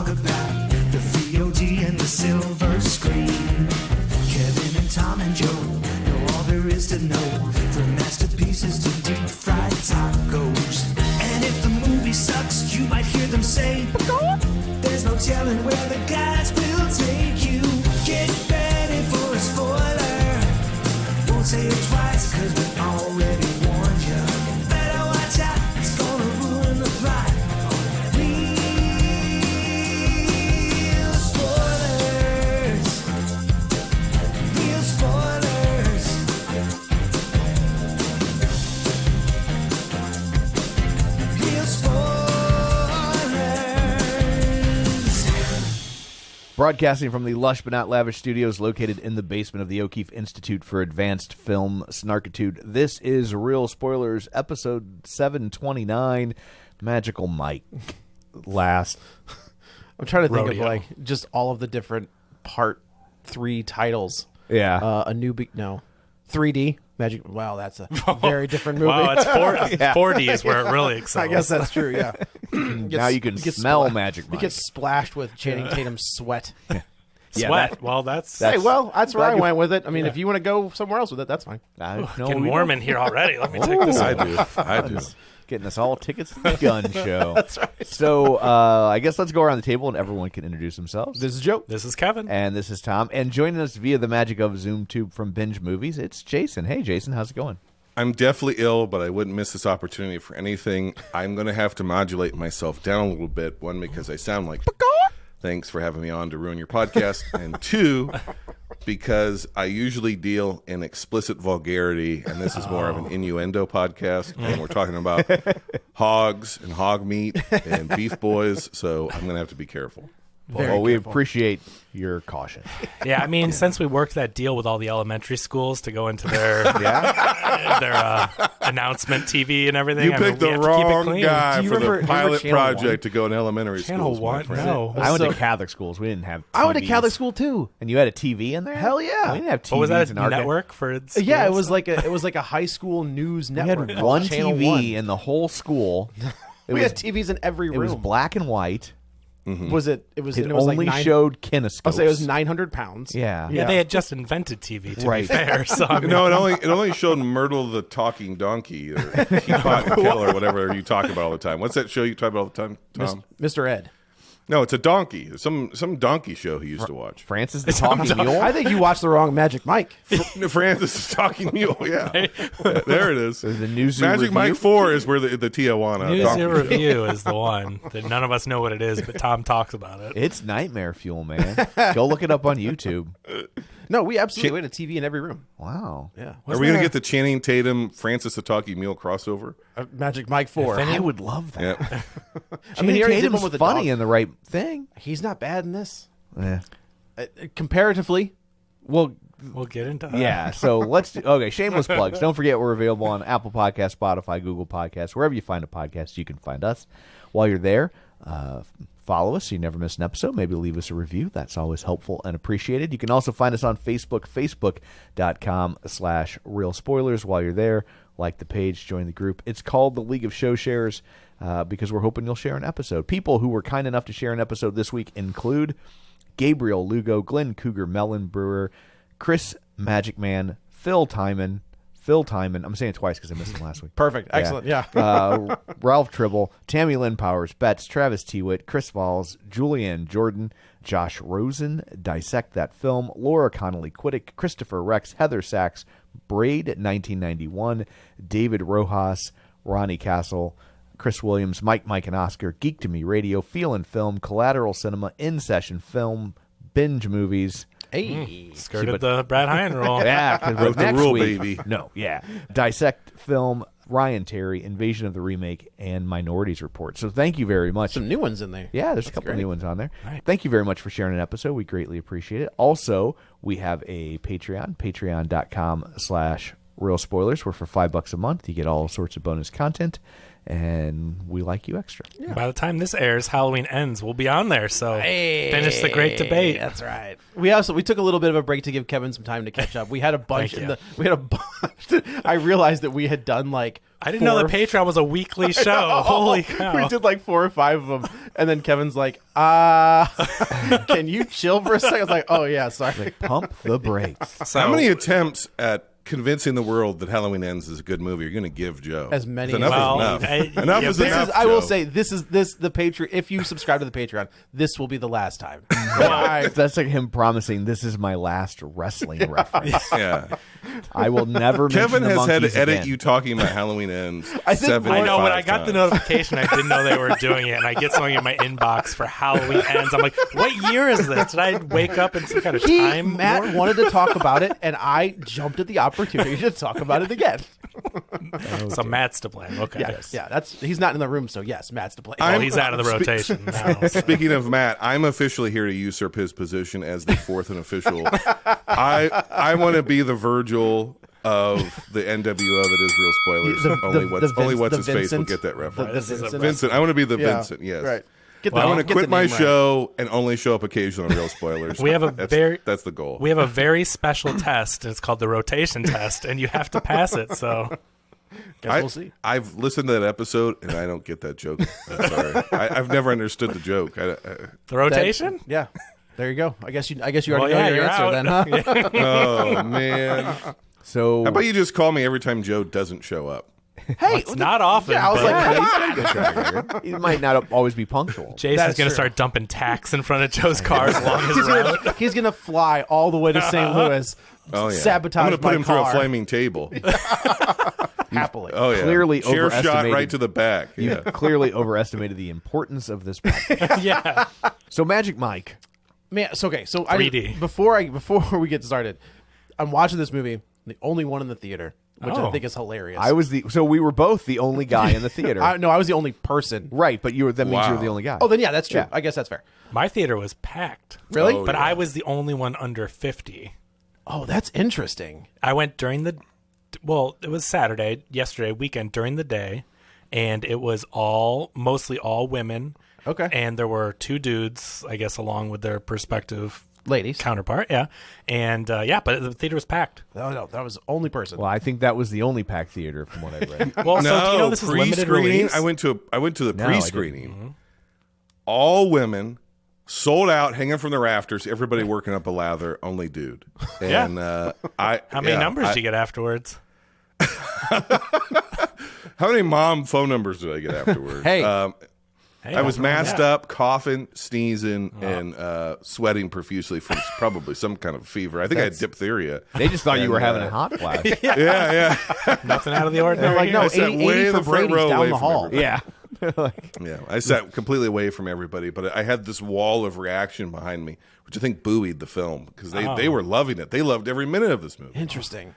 talk about the VOD and the silver screen. Kevin and Tom and Joe know all there is to know, from masterpieces to deep fried tacos. And if the movie sucks, you might hear them say, there's no telling where the guys will take you. Get ready for a spoiler. Won't say it twice, cause we already warned you. Better watch out, it's gonna ruin the plot. Real spoilers. Real spoilers. Real spoilers. Broadcasting from the lush but not lavish studios located in the basement of the O'Keefe Institute for Advanced Film Snarkitude, this is Real Spoilers, episode 729, Magical Mike. Last. I'm trying to think Rodeo. of like just all of the different part 3 titles. Yeah. A new 3D Magic. Wow, that's a very different movie. Wow, it's 4D is where it really excels. I guess that's true. Yeah. Now you can smell Magic You Mike. get splashed with Channing Tatum's sweat. Sweat. Well, that's Hey, well, that's where I glad you- went with it. I mean, if you want to go somewhere else with it, that's fine. getting warm in here already. Let me take this. I do. Getting us all tickets to the gun show. That's right. So I guess let's go around the table and everyone can introduce themselves. This is Joe. This is Kevin. And this is Tom. And joining us via the magic of Zoom Tube from Binge Movies, it's Jason. Hey, Jason, how's it going? I'm definitely ill, but I wouldn't miss this opportunity for anything. I'm going to have to modulate myself down a little bit. One, because I sound like... Thanks for having me on to ruin your podcast. And two, because I usually deal in explicit vulgarity, and this is more of an innuendo podcast, and we're talking about hogs and hog meat and beef boys, so I'm going to have to be careful. Well, we appreciate your caution. Yeah, I mean, since we worked that deal with all the elementary schools to go into their announcement TV and everything, You I mean, picked we the have to keep it wrong clean. guy Do you for remember- the do you remember pilot Channel project 1? to go in elementary Channel schools. my 1? friend. No. I went So- to Catholic schools. We didn't have I went to TVs. Catholic school too. And you had a TV in there? Hell yeah. We didn't have TVs What was that, in a our day. network for its Yeah, it schools? was like a high school news We network. had called one Channel TV 1. in the whole school. We had TVs in every It room. was black and white. Was it? It was. It and it was only like showed kinescopes. I'll say it was 900 pounds. Yeah. Yeah, they had just invented TV, to Right. be fair. So, I mean, No, it only showed Myrtle the Talking Donkey or Teapot and Kill or whatever you talk about all the time. What's that show you talk about all the time, Tom? Mr. Ed. No, it's a donkey. Some donkey show he used to watch. Francis the Talking Mule. I think you watched the wrong Magic Mike. Francis is Talking Mule. Yeah, there it is. The New Zoo Magic Review. Mike 4 is where the Tijuana News donkey and show. Review is the one that none of us know what it is, but Tom talks about it. It's nightmare fuel, man. Go look it up on YouTube. No, we absolutely had a TV in every room. Wow. Yeah. Are we going to get the Channing Tatum, Francis the Talking Mule crossover? Magic Mike 4. I would love that. Yeah. I mean, he already did one Tatum's with the funny dog. in the right thing. He's not bad in this. Yeah. Comparatively. Well, We'll get into that. yeah. So let's do. Okay, shameless plugs. Don't forget we're available on Apple Podcasts, Spotify, Google Podcasts, wherever you find a podcast, you can find us. While you're there, follow us so you never miss an episode. Maybe leave us a review. That's always helpful and appreciated. You can also find us on Facebook, facebook.com/Real Spoilers. While you're there, like the page, join the group. It's called the League of Show Sharers because we're hoping you'll share an episode. People who were kind enough to share an episode this week include Gabriel Lugo, Glenn Cougar, Mellon Brewer, Chris Magic Man, Phil Timon. I'm saying it twice because I missed him last week. Perfect. Excellent. Yeah. Ralph Tribble, Tammy Lynn Powers, Betts, Travis Tewitt, Chris Valls, Julianne Jordan, Josh Rosen, Dissect That Film, Laura Connolly Quiddick, Christopher Rex, Heather Sachs, Braid 1991, David Rojas, Ronnie Castle, Chris Williams, Mike and Oscar, Geek to Me Radio, Feel and Film, Collateral Cinema, In Session Film, Binge Movies. Hey. Skirted the Brad Hine rule. Yeah, because Broke the next rule, week, baby. No, yeah. Dissect Film, Ryan Terry, Invasion of the Remake, and Minorities Report. So thank you very much. Some new ones in there. Yeah, there's a couple of new ones on there. Thank you very much for sharing an episode. We greatly appreciate it. Also, we have a Patreon, patreon.com/Real Spoilers, where for $5 a month, you get all sorts of bonus content, and we like you extra. Yeah. By the time this airs, Halloween ends. We'll be on there. So finish the great debate. That's right. We took a little bit of a break to give Kevin some time to catch up. We had a bunch. Thank you. I realized that we had done like I didn't know that Patreon was a weekly show. Holy cow. We did like 4 or 5 of them. And then Kevin's like, can you chill for a second? I was like, oh, yeah, sorry. Pump the brakes. So, How many attempts at convincing the world that Halloween Ends is a good movie are you going to give Joe? As many Enough as- is enough. Well, Enough yeah, is this enough, I will Joe. say, this the Patreon. If you subscribe to the Patreon, this will be the last time. That's like him promising this is my last wrestling reference. Yeah. I will never Kevin mention the has had to monkeys edit again. you talking about Halloween Ends. I think 75 I know when I got the times. notification, I didn't know they were doing it, and I get something in my inbox for Halloween Ends. I'm like, what year is this? Did I wake up in some kind of time? Matt warp? wanted to talk about it, and I jumped at the opportunity to talk about it again. So Matt's to blame. Okay. Yeah, he's not in the room, so yes, Matt's to blame. Well, he's out of the rotation now. so. Speaking of Matt, I'm officially here to usurp his position as the fourth unofficial. I want to be the Virgil of the NWO that is Real Spoilers. Only what's his face will get that reference. The Vincent. Vincent. I want to be the Yeah, Vincent. Yes. right. I want to get quit the my name right. show and only show up occasionally on Real Spoilers. We have a that's the goal. We have a very special test, and it's called the rotation test, and you have to pass it. So Guess we'll see. I've listened to that episode and I don't get that joke. I'm sorry. I've never understood the joke. the rotation. Yeah. There you go. I guess you Well, already know yeah, your you're answer out. then, huh? Oh man. So How about you just call me every time Joe doesn't show up? Hey, It's not often. Yeah, I was but like, he's got a good track record. He might not always be punctual. Jason's That's going to true. start dumping tacks in front of Joe's cars along his route. he's gonna fly all the way to St. Louis. Oh yeah. Sabotage I'm gonna put my him car through a flaming table. happily. Oh yeah. Clearly chair shot overestimated- right to the back. Yeah. Clearly overestimated the importance of this podcast. Yeah. So Magic Mike. Man, so okay, so 3D. before we get started, I'm watching this movie, the only one in the theater, which I Oh. think is hilarious. So we were both the only guy in the theater. I was the only person. Right, but that means you were the only guy. Oh, then yeah, that's true. Yeah. I guess that's fair. My theater was packed. Really? Oh, But yeah. I was the only one under 50. Oh, that's interesting. I went during it was Saturday, yesterday, weekend, during the day, and it was mostly all women. Okay. And there were 2 dudes, I guess, along with their prospective Ladies. counterpart. Yeah. And, but the theater was packed. No, that was the only person. Well, I think that was the only packed theater from what I read. Well, No, so do you know this is limited pre-screening. release? I went to the No, I didn't. pre-screening. All women, sold out, hanging from the rafters. Everybody working up a lather. Only dude. And How many numbers did you get afterwards? How many mom phone numbers did I get afterwards? Hey. Hey, I was nothing wrong with masked that. up, coughing, sneezing, and sweating profusely from probably some kind of fever. I think I had diphtheria. They just thought you And, were having a hot flash. Yeah. Nothing out of the ordinary. They're like, no, I sat 80 way in for the front Brady's row down away the from hall. everybody. Yeah. Yeah, I sat completely away from everybody, but I had this wall of reaction behind me, which I think buoyed the film because they were loving it. They loved every minute of this movie, Interesting.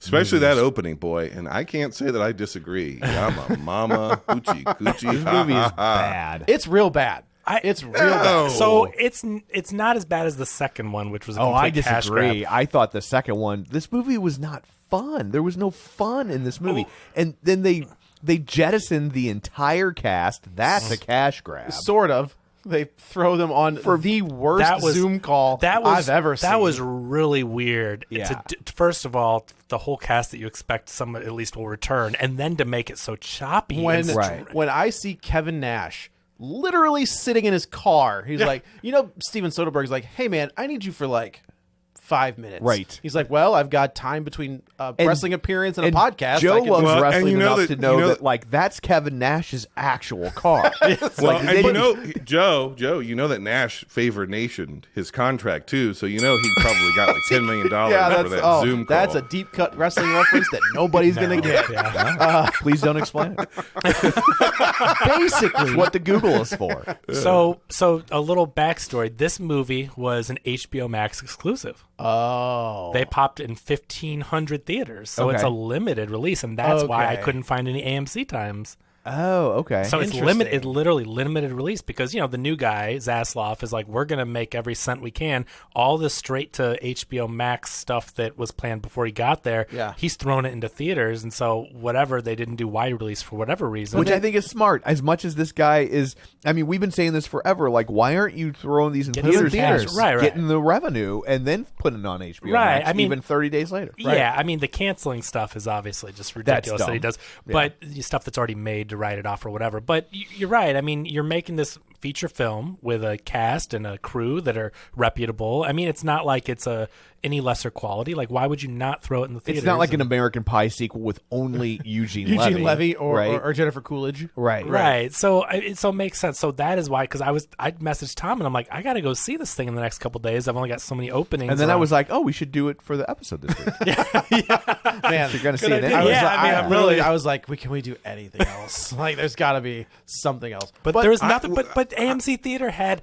especially that opening, boy. And I can't say that I disagree. I'm a mama, hoochie coochie. This movie is bad. It's real bad. It's real bad. So it's not as bad as the second one, which was a Oh, I complete cash disagree. grab. I thought the second one, this movie was not fun. There was no fun in this movie. And then they jettisoned the entire cast. That's a cash grab. Sort of. They throw them on for the worst Zoom call I've ever seen. That was really weird. Yeah. First of all, the whole cast that you expect someone at least will return, and then to make it so choppy. when and when I see Kevin Nash literally sitting in his car. He's like, Steven Soderbergh's like, hey man, I need you for like 5 minutes. Right. He's like, well, I've got time between wrestling appearance and a podcast. Joe I can- loves Well, and wrestling you know enough that- to know you know that, like, that's Kevin Nash's actual car. Well, and Joe, you know that Nash favored Nation his contract too, so he probably got like $10 million for that Zoom call. that's a deep cut wrestling reference that nobody's gonna get. Please don't explain it. Basically, What the Google is for. So a little backstory. This movie was an HBO Max exclusive. They popped in 1,500 theaters, so it's Okay. a limited release, and that's why I Okay. couldn't find any AMC times. Oh, okay. So it's Interesting. it's literally limited release because, the new guy, Zaslav, is like, we're going to make every cent we can. All this straight to HBO Max stuff that was planned before he got there, he's thrown it into theaters. And so whatever, they didn't do wide release for whatever reason. Which I think is smart. As much as this guy is, I mean, we've been saying this forever. Like, why aren't you throwing these in theaters? Right. Getting the revenue and then putting it on HBO Right. Max, I mean, even 30 days later. Yeah, I mean, the canceling stuff is obviously just ridiculous that he does. Yeah. But stuff that's already made to write it off or whatever. But you're right. I mean, you're making this feature film with a cast and a crew that are reputable. I mean, it's not like it's any lesser quality. Like, why would you not throw it in the theaters? It's not like an American Pie sequel with only Eugene Levy or, right? or Jennifer Coolidge. Right. So it makes sense. So that is why, because I messaged Tom and I'm like, I got to go see this thing in the next couple days. I've only got so many openings. And then I was like, oh, we should do it for the episode this week. Man, you're going to see it. I was like, can we do anything else? Like, there's got to be something else. But there was nothing. But AMC Theater had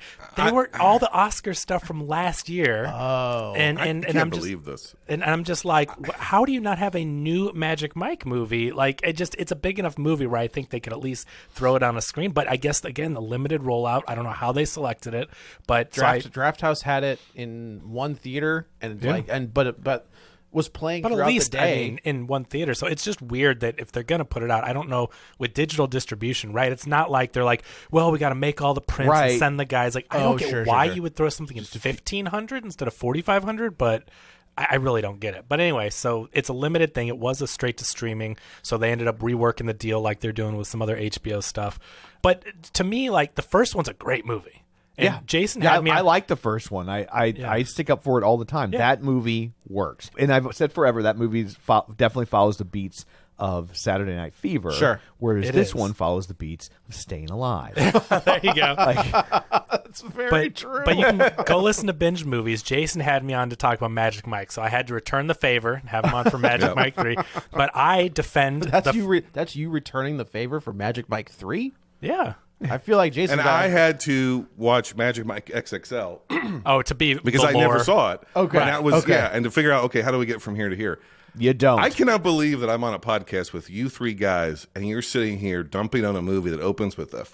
were all the Oscar stuff from last year. Oh, and I can't believe this. And I'm just like, how do you not have a new Magic Mike movie? Like, it's a big enough movie where I think they could at least throw it on a screen. But I guess, again, the limited rollout, I don't know how they selected it. But Draft House had it in one theater but was playing but throughout at least, the day. I mean, in one theater. So it's just weird that if they're going to put it out, I don't know, with digital distribution, right? It's not like they're like, well, we got to make all the prints and send the guys. Like, I don't get why you would throw something in 1,500 instead of 4,500, but I really don't get it. But anyway, so it's a limited thing. It was a straight to streaming, so they ended up reworking the deal like they're doing with some other HBO stuff. But to me, like, the first one's a great movie. And Jason had me. I like the first one. I stick up for it all the time. Yeah. That movie works, and I've said forever that movie definitely follows the beats of Saturday Night Fever. Sure, whereas this one follows the beats of Staying Alive. There you go. That's very true. But you can go listen to Binge Movies. Jason had me on to talk about Magic Mike, so I had to return the favor and have him on for Magic Mike 3. But I defend that's you returning the favor for Magic Mike 3. Yeah. I feel like Jason. And I had to watch Magic Mike XXL Oh, to be because the I never lore. saw it. Okay. And that was Okay. and to figure out how do we get from here to here. You don't. I cannot believe that I'm on a podcast with you three guys and you're sitting here dumping on a movie that opens with a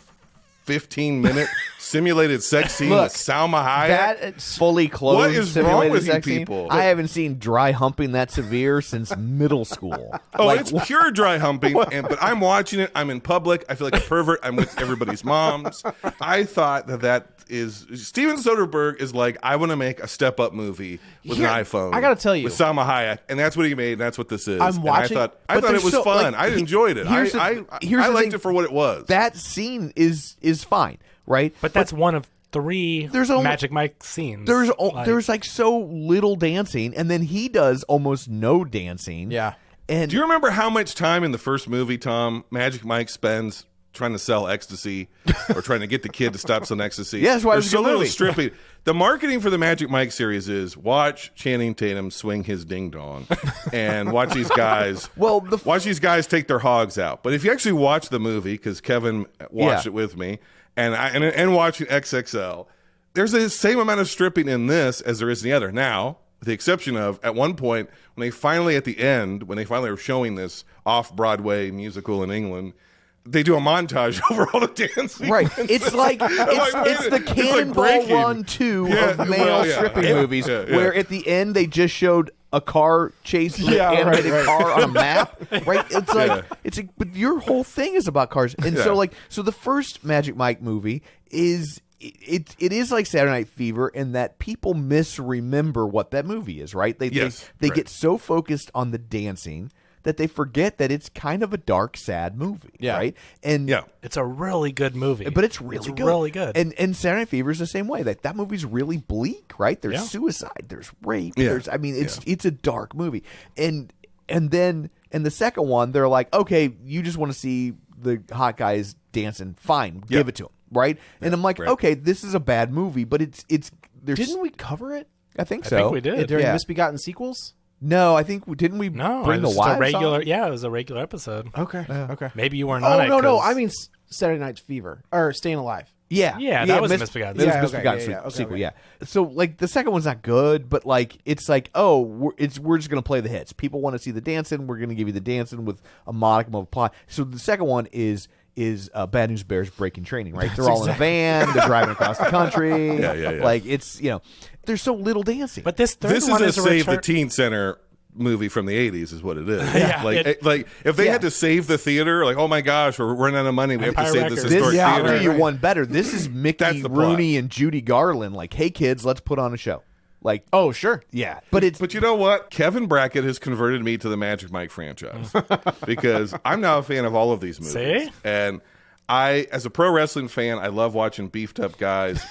15-minute simulated sex scene with Salma Hayek. That's fully clothed. What is wrong simulated with you sex scene. people? I haven't seen dry humping that severe since middle school. Oh, it's pure dry humping, but I'm watching it. I'm in public. I feel like a pervert. I'm with everybody's moms. I thought that is Steven Soderbergh is like, I want to make a step up movie with an iPhone. I gotta tell you, with Salma Hayek, and that's what he made. And that's what this is. I'm watching. And I thought it was fun. I enjoyed it. Here's I the liked thing. it for what it was. That scene is fine, right? But that's one of 3 Magic Mike scenes. There's like so little dancing, and then he does almost no dancing. Yeah. And do you remember how much time in the first movie, Tom, Magic Mike spends trying to sell ecstasy or trying to get the kid to stop selling ecstasy? Yeah, that's why There's it was a so good little movie. stripping. The marketing for the Magic Mike series is watch Channing Tatum swing his ding dong and watch these guys. Watch these guys take their hogs out. But if you actually watch the movie, because Kevin watched it with me, and watching XXL, there's the same amount of stripping in this as there is in the other. Now, with the exception of at one point when they finally are showing this off-Broadway musical in England, they do a montage over all the dancing. right, it's like it's the Cannonball Run 2 of male stripping movies, where at the end they just showed a car chase with an animated car on a map. Right, it's like but your whole thing is about cars, and so the first Magic Mike movie is. It is like Saturday Night Fever in that people misremember what that movie is, right? They get so focused on the dancing that they forget that it's kind of a dark, sad movie, right? And it's a really good movie. But it's really good. Really good. And Saturday Night Fever is the same way. That movie's really bleak, right? There's suicide, there's rape, it's a dark movie. And then in the second one, they're like, okay, you just want to see the hot guys dancing, fine, give it to them. Right, and I'm like, okay, this is a bad movie, but it's. Didn't we cover it? I think so. I think we did during Misbegotten Sequels. No, I think didn't we No, bring it the was just a wives regular. on? Yeah, it was a regular episode. Okay, okay. Maybe you weren't on it. Oh no, 'cause- I mean Saturday Night Fever or Staying Alive. Yeah, that was Misbegotten. That was Yeah, Misbegotten okay, yeah, sequel. okay. Yeah. So like the second one's not good, but like it's like we're just gonna play the hits. People want to see the dancing. We're gonna give you the dancing with a modicum of plot. So the second one is is Bad News Bears breaking training, right? They're all in a van, they're driving across the country. Yeah. Like, it's, there's so little dancing. But this third This one is a is Save the return- Teen Center movie from the 80s is what it is. Yeah. Like if they had to save the theater, like, oh my gosh, we're running out of money, we have to Empire save this Records. historic I'll theater. do you one better. This is That's Mickey the plot. Rooney and Judy Garland. Like, hey kids, let's put on a show. Like, Oh, sure. yeah, but it's But you know what? Kevin Brackett has converted me to the Magic Mike franchise because I'm now a fan of all of these movies. See? And I, as a pro wrestling fan, I love watching beefed up guys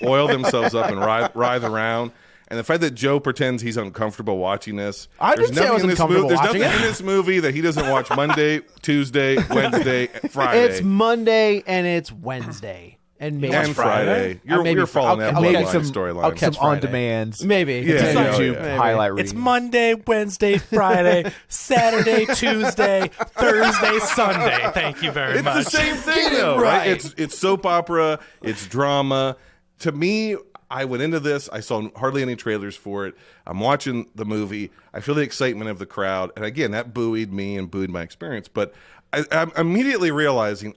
oil themselves up and writhe around. And the fact that Joe pretends he's uncomfortable watching this. I didn't say I was uncomfortable There's watching nothing it. in this movie that he doesn't watch Monday, Tuesday, Wednesday, Friday. It's Monday and it's Wednesday. And maybe and Friday. Maybe You're following okay, that okay, line some- storyline. okay. some Friday. on-demands. Maybe. Yeah, It's yeah, YouTube yeah. highlight It's reels. Monday, Wednesday, Friday, Saturday, Tuesday, Thursday, Sunday. Thank you very It's much. the same thing, though, right? It's soap opera. It's drama. To me, I went into this. I saw hardly any trailers for it. I'm watching the movie. I feel the excitement of the crowd. And again, that buoyed me and buoyed my experience. But I'm immediately realizing,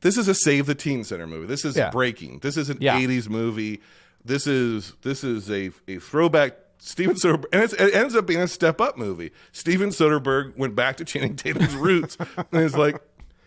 this is a Save the Teen Center movie. This is breaking. This is an 80s movie. This is a throwback. Steven Soderbergh, and it ends up being a Step Up movie. Steven Soderbergh went back to Channing Tatum's roots, and it's like,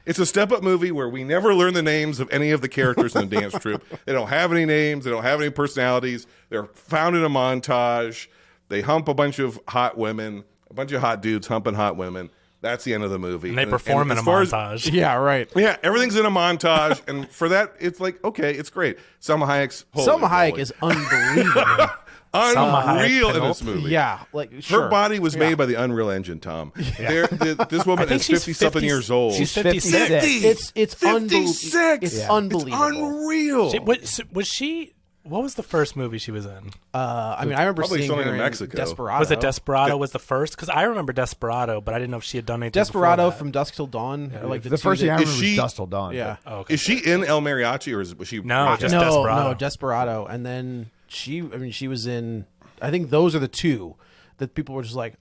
it's a Step Up movie where we never learn the names of any of the characters in the dance troupe. They don't have any names. They don't have any personalities. They're found in a montage. They hump a bunch of hot women, a bunch of hot dudes humping hot women. That's the end of the movie. And they perform in as a far as- montage. Yeah, right. yeah, everything's in a montage, and for that, it's like, okay, it's great. Salma Hayek's Selma Hayek is unbelievable. unreal in Pinault. this movie. Yeah, like sure. Her body was made by the Unreal Engine, Tom. This woman think is she's 50-something 50 years old. she's 56. It's unbelievable. 56. It's It's unbelievable. unreal. Was she? What was the first movie she was in? I mean, I remember Probably seeing something her in in Mexico. Desperado. Was it Desperado was the first? Because I remember Desperado, but I didn't know if she had done anything. Desperado before that. from Dusk Till Dawn? Or like The two first thing I that- remember was she- Dust Till Dawn. Yeah. Oh, okay. Is she in El Mariachi, or was she? No, just no, Desperado. no, Desperado. And then she was in, I think those are the two that people were just like,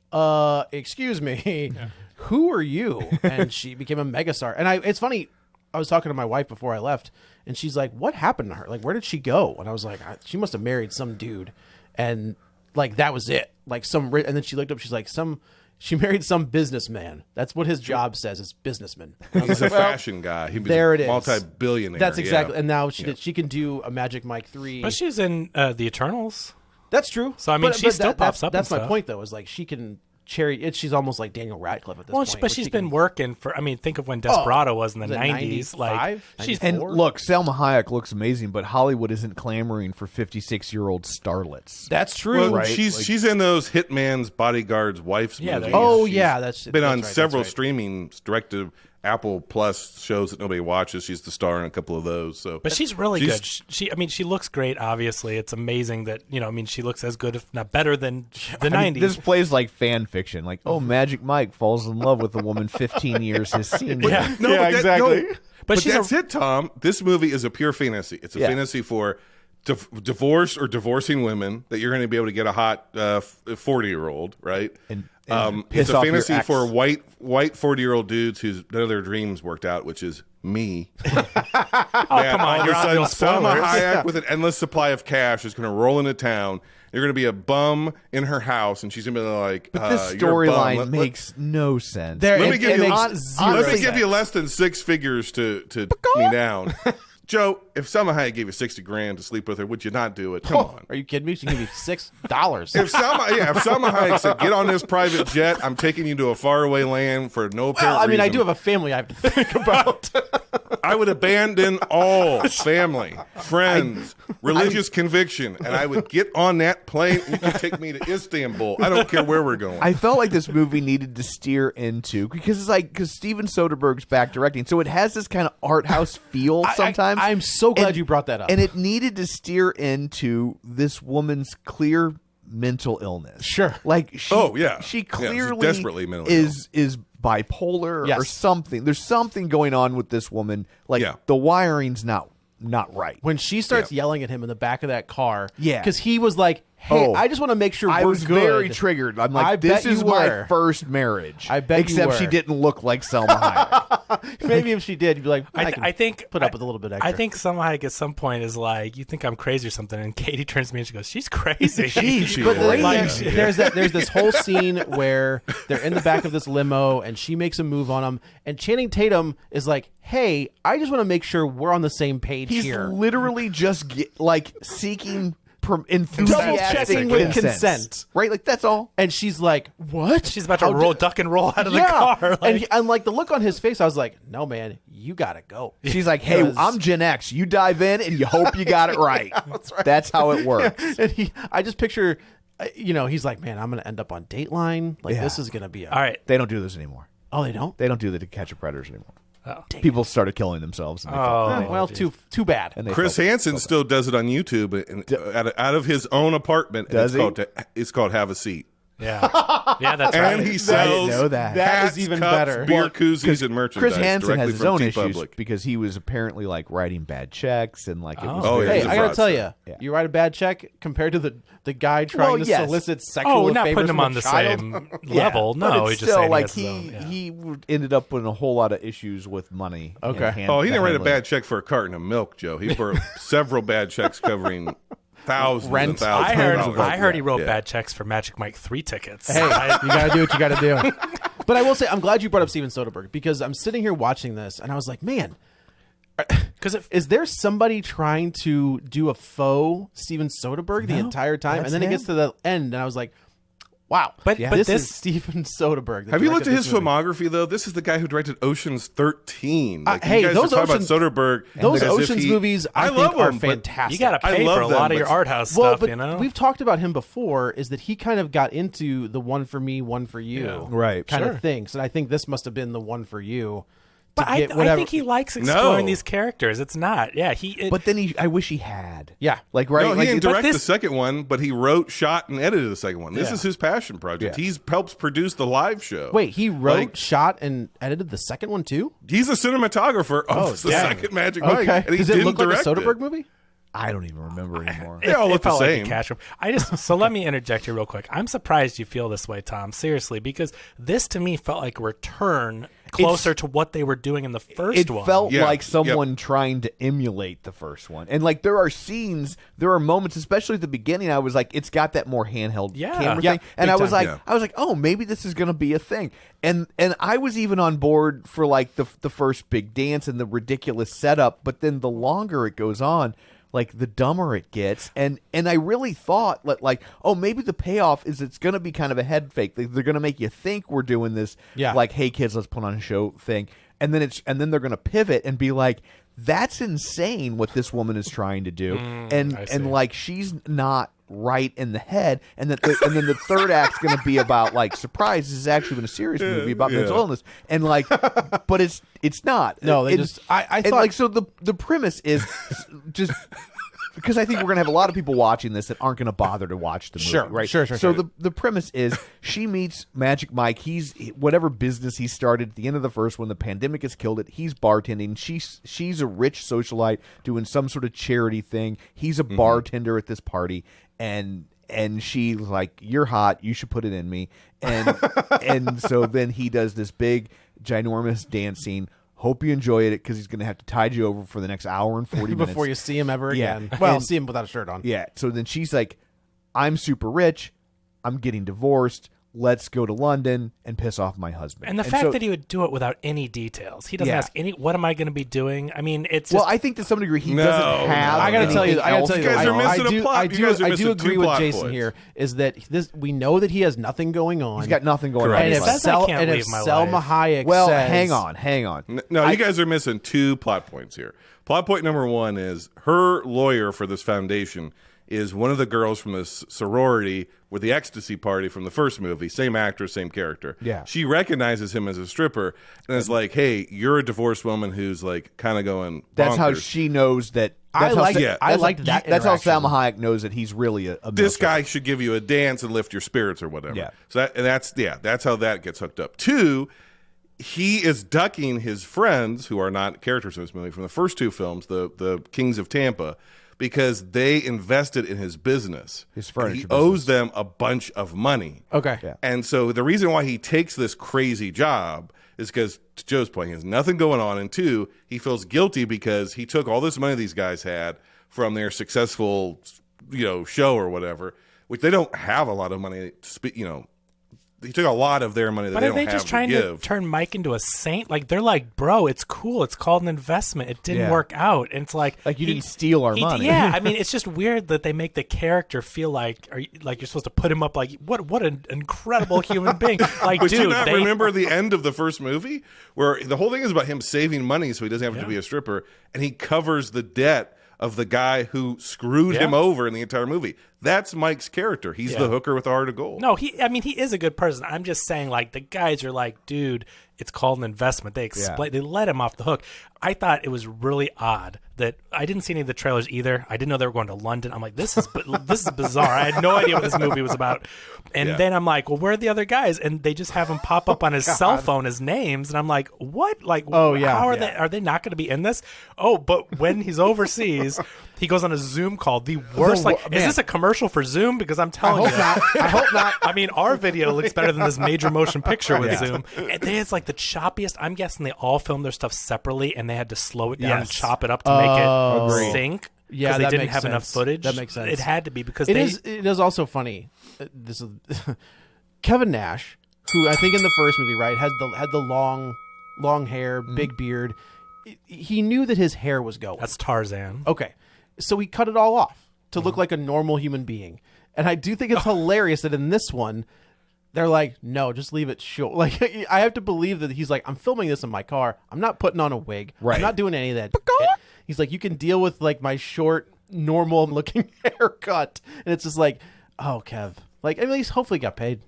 excuse me, who are you? And she became a megastar. And it's funny, I was talking to my wife before I left, and she's like, what happened to her? Like, where did she go? And I was like, she must have married some dude. And like, that was it. Like and then she looked up, she's like, she married some businessman. That's what his job says, is businessman. And I was He's a like, well, fashion guy. He was there it is. multi-billionaire. That's exactly. Yeah. And now she can do a Magic Mike 3. But she's in The Eternals. That's true. So, I mean, she still pops up That's and my stuff. point, though, is like she can she's almost like Daniel Radcliffe at this point. But where she's she been can- working for. I mean, think of when Desperado was in the was it 90s. Like 95? she's And 94? look, Salma Hayek looks amazing, but Hollywood isn't clamoring for 56-year-old starlets. That's true. Well, she's in those Hitman's Bodyguard's Wife's Yeah, movies. there you go. Oh, yeah, that's been on right, several that's right. streaming direct to Apple Plus shows that nobody watches. She's the star in a couple of those. So, But she's really good. I mean, she looks great. Obviously, it's amazing that I mean, she looks as good, if not better, than the I mean, 90s. this plays like fan fiction. Like, Magic Mike falls in love with a woman 15 years his senior. Yeah. no, but exactly. But she's that's it, Tom. This movie is a pure fantasy. It's a fantasy for divorced or divorcing women that you're going to be able to get a hot 40-year-old, right? And it's piss a off your fantasy ex. for white 40-year-old dudes whose none of their dreams worked out, which is me. come on, you're on real Salma spoilers. Hayek with an endless supply of cash is going to roll into town. You're going to be a bum in her house, and she's going to be like, But this you're a bum. storyline Let- makes no sense. There- let me it give you makes zero let me sense. give you less than six figures to me down. Joe, if Salma Hayek gave you $60,000 to sleep with her, would you not do it? Come on. Are you kidding me? She can give me $6. If Salma Hayek said, "Get on this private jet, I'm taking you to a faraway land for no apparent Well, I mean, I reason," do have a family I have to think about. I would abandon all family, friends, religious conviction, and I would get on that plane. You can take me to Istanbul. I don't care where we're going. I felt like this movie needed to steer into, because Steven Soderbergh's back directing, so it has this kind of art house feel sometimes. I'm so glad you brought that up. And it needed to steer into this woman's clear mental illness. Sure. Like she, Oh, yeah. she Yeah, she's clearly desperately mentally is bipolar or Yes. something. There's something going on with this woman. Like Yeah. the wiring's not right. when she starts yelling at him in the back of that car, Yeah. because he was like, hey, I just want to make sure I we're was good. very triggered. I'm like, I bet this is you my were. first marriage. I bet you except were. she didn't look like Salma Hayek. Maybe if she did, you'd be like, I think put up with a little bit extra. I think Salma Hayek at some point is like, you think I'm crazy or something, and Katie turns to me and she goes, she's crazy. Jeez, But crazy. there's this whole scene where they're in the back of this limo and she makes a move on him, and Channing Tatum is like, hey, I just want to make sure we're on the same page He's here. literally just seeking enthusiastic Double-checking with consent. Right? Like, that's all. And she's like, what? She's about to duck and roll out of the car. Like, and like the look on his face, I was like, no, man, you got to go. She's like, hey, I'm Gen X. You dive in and you hope you got it right. That's right. That's how it works. And I just picture, he's like, man, I'm going to end up on Dateline. Like, this is going to be all right. They don't do this anymore. Oh, they don't? They don't do the To Catch a Predators anymore. Oh. People started killing themselves. And they felt, Well, too bad. and they Chris felt- Hansen still does it on YouTube and out of his own apartment. Does he? It's called Have a Seat. Yeah. Yeah, that's And right. he sells know that. That hats, is even cups, better. beer Well, koozies, and merchandise. Chris Hansen directly has his from own T-Public. issues because he was apparently like writing bad checks and like it was Oh, very, yeah, Hey, he's a I got to tell fraudster. you, Yeah. you write a bad check compared to the guy trying to yes. solicit sexual Oh, we're not favors putting him from on a the child. same Yeah, level. but No, it's he's just still saying like he has his own, he ended up with a whole lot of issues with money. and Okay. Oh, he didn't write a handling. bad check for a carton of milk, Joe. He wrote several bad checks covering thousands Rent. and thousands I heard, of dollars. I heard he wrote Yeah. bad checks for Magic Mike 3 tickets. Hey, you got to do what you got to do. But I will say, I'm glad you brought up Steven Soderbergh because I'm sitting here watching this and I was like, man, Because is there somebody trying to do a faux Steven Soderbergh the entire time? that's And then it him. gets to the end and I was like, wow. But this this- is Steven Soderbergh. that Have you looked directed at his this movie. filmography, though? This is the guy who directed Ocean's 13. Like, hey, you guys those are talking Oceans- about Soderbergh. Those as if Oceans he- movies, I think, love are them, but fantastic. you got to I pay love for a them, lot of but- your art house Well, stuff, but you know? we've talked about him before. Is that he kind of got into the one for me, one for you, Yeah. Right, kind sure. of things, and I think this must have been the one for you. But I think he likes exploring these characters. It's not. Yeah, But then I wish he had. Yeah. Like right. No, he like, didn't but direct the this- second one, but he wrote, shot, and edited the second one. This is his passion project. Yeah. He's helps produce the live show. Wait, he wrote, Like, shot, and edited the second one too? he's a cinematographer of the dang. second Magic Mike. Okay. And he Does it didn't look like a direct Soderbergh it. movie? I don't even remember anymore. They all It look the felt like a same. cash room. So let me interject here real quick. I'm surprised you feel this way, Tom. Seriously, because this to me felt like a return closer to what they were doing in the first It one. felt Yeah, like someone trying to emulate the first one. And like there are scenes, there are moments, especially at the beginning, I was like, it's got that more handheld camera Yeah, thing. And big I was time. like, oh, maybe this is gonna be a thing. And I was even on board for like the first big dance and the ridiculous setup, but then the longer it goes on, like the dumber it gets, and I really thought like, oh, maybe the payoff is it's gonna be kind of a head fake. They're gonna make you think we're doing this, like, hey kids, let's put on a show thing, and then they're gonna pivot and be like, that's insane what this woman is trying to do, and like she's not right in the head, and then the third act's gonna be about like surprise. This has actually been a serious movie about mental illness, and like, but it's not. No, I thought like so the premise is just. Because I think we're going to have a lot of people watching this that aren't going to bother to watch the movie, Sure, right? sure. So the premise is she meets Magic Mike. He's whatever business he started at the end of the first one. The pandemic has killed it. He's bartending. She's a rich socialite doing some sort of charity thing. He's a bartender at this party, and she's like, "You're hot. You should put it in me." And so then he does this big, ginormous dance scene. Hope you enjoy it because he's going to have to tide you over for the next hour and 40 minutes. Before you see him ever Yeah. again. Well, And- see him without a shirt on. Yeah. So then she's like, I'm super rich. I'm getting divorced. Let's go to London and piss off my husband. And the fact that he would do it without any details. He doesn't Yeah. ask what am I going to be doing? I mean, it's just, well, I think to some degree he No, doesn't have. no. I gotta tell you, anything You guys else are missing going a on. plot. You guys are I missing do 2 agree with plot Jason points. here. Is that we know that he has nothing going on. He's got nothing going Correct. on. in And his if, life. Says I can't leave my Selma life. Hayek Well, says, hang on. No, you guys are missing 2 plot points here. Plot point number 1 is her lawyer for this foundation is one of the girls from the sorority with the ecstasy party from the first movie. Same actress, same character. Yeah. She recognizes him as a stripper and is like, hey, you're a divorced woman who's like kind of going bonkers. That's how she knows that. I That's how like Sa- it. that's I how- liked that That's how interaction. Salma Hayek knows that he's really a this milker. guy should give you a dance and lift your spirits or whatever. Yeah. So that's how that gets hooked up. 2, he is ducking his friends who are not characters in this movie from the first 2 films, the Kings of Tampa, because they invested in his business. His furniture He owes them a bunch of money. Okay. Yeah. And so the reason why he takes this crazy job is because, to Joe's point, he has nothing going on. And two, he feels guilty because he took all this money these guys had from their successful, show or whatever, which they don't have a lot of money to speak, he took a lot of their money that they don't have to give. But are they just trying to turn Mike into a saint? Like, they're like, bro, it's cool. It's called an investment. It didn't work out. And it's like you didn't steal our money. Yeah, I mean, it's just weird that they make the character feel like you're supposed to put him up like, what an incredible human being. Like, but dude, you not remember the end of the first movie where the whole thing is about him saving money so he doesn't have to be a stripper, and he covers the debt of the guy who screwed him over in the entire movie. That's Mike's character. He's the hooker with the heart of gold. No, he is a good person. I'm just saying, like, the guys are like, dude, it's called an investment. They they let him off the hook. I thought it was really odd that I didn't see any of the trailers either. I didn't know they were going to London. I'm like, this is bizarre. I had no idea what this movie was about. And then I'm like, well, where are the other guys? And they just have him pop up on his cell phone as names. And I'm like, what? Like, how are they? Are they not going to be in this? Oh, but when he's overseas, he goes on a Zoom call. The worst. Is this a commercial for Zoom? Because I'm telling you, I hope not. I mean, our video looks better than this major motion picture with Zoom. And it's like the choppiest. I'm guessing they all filmed their stuff separately, and they had to slow it down and chop it up to make it sync. Yeah, they didn't have enough footage. That makes sense. It had to be because it is also funny. This is Kevin Nash, who I think in the first movie, right, had the long hair, big beard. He knew that his hair was going. That's Tarzan. Okay, so he cut it all off to look like a normal human being. And I do think it's hilarious that in this one, they're like, no, just leave it short. Like, I have to believe that he's like, I'm filming this in my car. I'm not putting on a wig. Right. I'm not doing any of that. He's like, you can deal with like my short, normal looking haircut. And it's just like, oh, Kev. Like, at least hopefully got paid.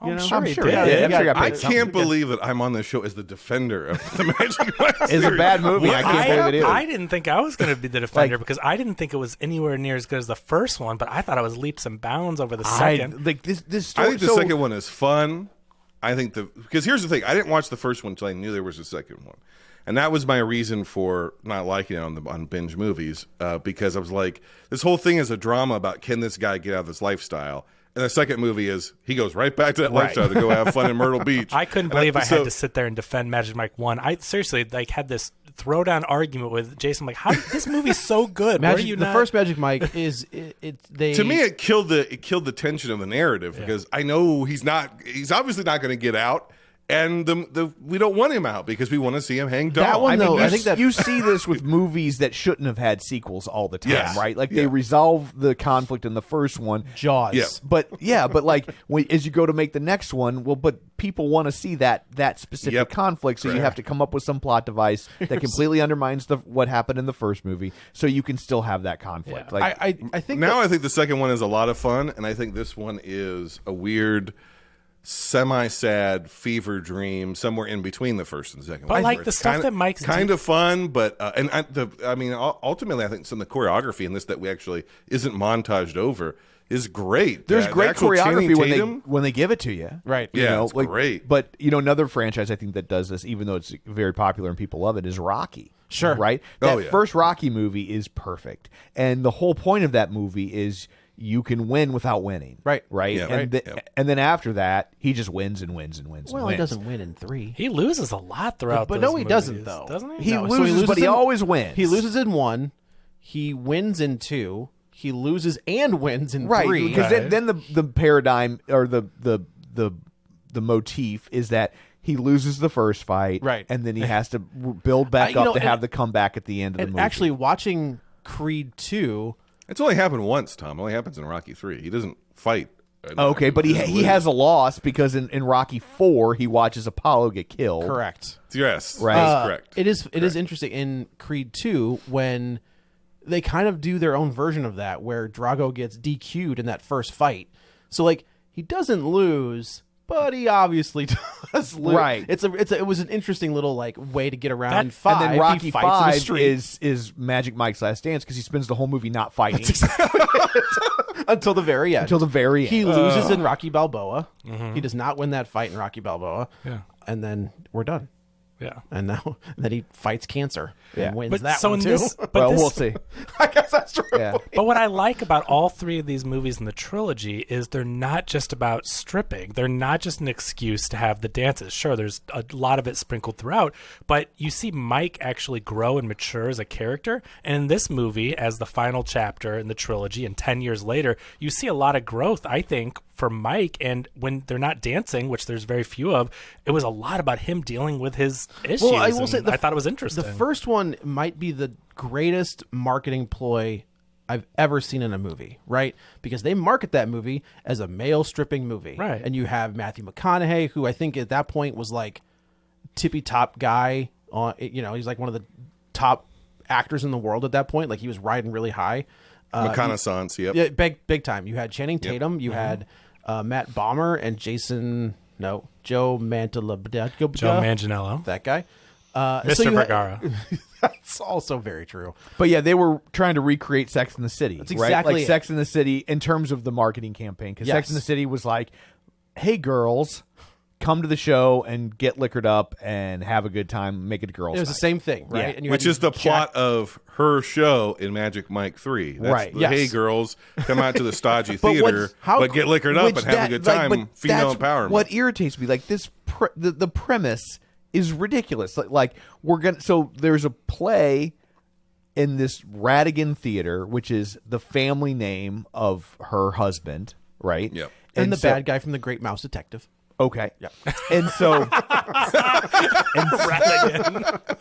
I'm sure he did. I can't believe that I'm on this show as the defender of the Magic Mike series. It's a bad movie. I can't believe it is. I didn't think I was going to be the defender because I didn't think it was anywhere near as good as the first one, but I thought it was leaps and bounds over the second. This story, I think the second one is fun. I think because here's the thing. I didn't watch the first one until I knew there was a second one. And that was my reason for not liking it on Binge Movies, because I was like, this whole thing is a drama about can this guy get out of this lifestyle. And the second movie is he goes right back to that lifestyle to go have fun in Myrtle Beach. I couldn't believe I had to sit there and defend Magic Mike 1. I seriously had this throwdown argument with Jason. Like, how this movie's so good? The first Magic Mike is to me it killed the tension of the narrative because I know he's obviously not going to get out. And we don't want him out because we want to see him hang dog. That one, though, I think that you see this with movies that shouldn't have had sequels all the time, right? Like they resolve the conflict in the first one, Jaws. But like as you go to make the next one, but people want to see that specific conflict, so you have to come up with some plot device that completely undermines what happened in the first movie, so you can still have that conflict. Yeah. Like I think I think the second one is a lot of fun, and I think this one is a weird, semi-sad fever dream somewhere in between the first and second one. But like the stuff that Mike's kind of fun, but ultimately I think some of the choreography in this that we actually isn't montaged over is great. There's great choreography Tatum, when they give it to you, right? It's great. But another franchise I think that does this, even though it's very popular and people love it, is Rocky. Sure, right? That first Rocky movie is perfect, and the whole point of that movie is you can win without winning. Right. Yeah, and then after that, he just wins and wins and wins. Well, he doesn't win in 3. He loses a lot throughout but those no, he movies, doesn't, though. Doesn't he? He loses, but he always wins. He loses in 1. He wins in 2. He loses and wins in 3. Because then the paradigm or the motif is that he loses the first fight, right, and then he has to build back up to have the comeback at the end of the movie. Actually, watching Creed 2... It's only happened once, Tom. It only happens in Rocky 3. He doesn't fight. Okay, but he has a loss because in Rocky 4 he watches Apollo get killed. Correct. Yes. Right. That's correct. It is interesting in Creed 2 when they kind of do their own version of that where Drago gets DQ'd in that first fight. So like he doesn't lose, but he obviously does lose. Right. It was an interesting little like way to get around And 5. then Rocky He fights 5 is Magic Mike's last dance because he spends the whole movie not fighting until the very end. He loses in Rocky Balboa. Mm-hmm. He does not win that fight in Rocky Balboa. Yeah. And then we're done. Yeah. And now that he fights cancer and wins But that so one in too. this- but Well, this- we'll see. I guess that's true. Yeah. But what I like about all three of these movies in the trilogy is they're not just about stripping. They're not just an excuse to have the dances. Sure, there's a lot of it sprinkled throughout, but you see Mike actually grow and mature as a character. And in this movie, as the final chapter in the trilogy, and 10 years later, you see a lot of growth, I think, for Mike. And when they're not dancing, which there's very few of, it was a lot about him dealing with his issues. Well, I will say I thought it was interesting. The first one might be the greatest marketing ploy I've ever seen in a movie, right? Because they market that movie as a male stripping movie. Right. And you have Matthew McConaughey, who I think at that point was like tippy top guy on, he's like one of the top actors in the world at that point. Like he was riding really high. Reconnaissance, yep. Yeah, big time. You had Channing Tatum, you had Matt Bomer and Joe Manganiello. that guy. Mr. Vergara. That's also very true. But yeah, they were trying to recreate Sex in the City. That's exactly like it. Sex in the City in terms of the marketing campaign. Because Sex in the City was like, hey, girls, come to the show and get liquored up and have a good time, make it a girls' It was night. the same thing, right? Yeah. And you Which had is the Jack- plot of her show in Magic Mike 3. That's Right, the, yes. hey, girls, come out to the stodgy But theater, what's- how but get liquored up which and have that- a good like, time. but Female that's empowerment. What irritates me, like this, the premise is ridiculous. Like we're gonna. So there's a play in this Radigan Theater, which is the family name of her husband, right? Yep. and the so- bad guy from The Great Mouse Detective. Okay. Yeah. And so,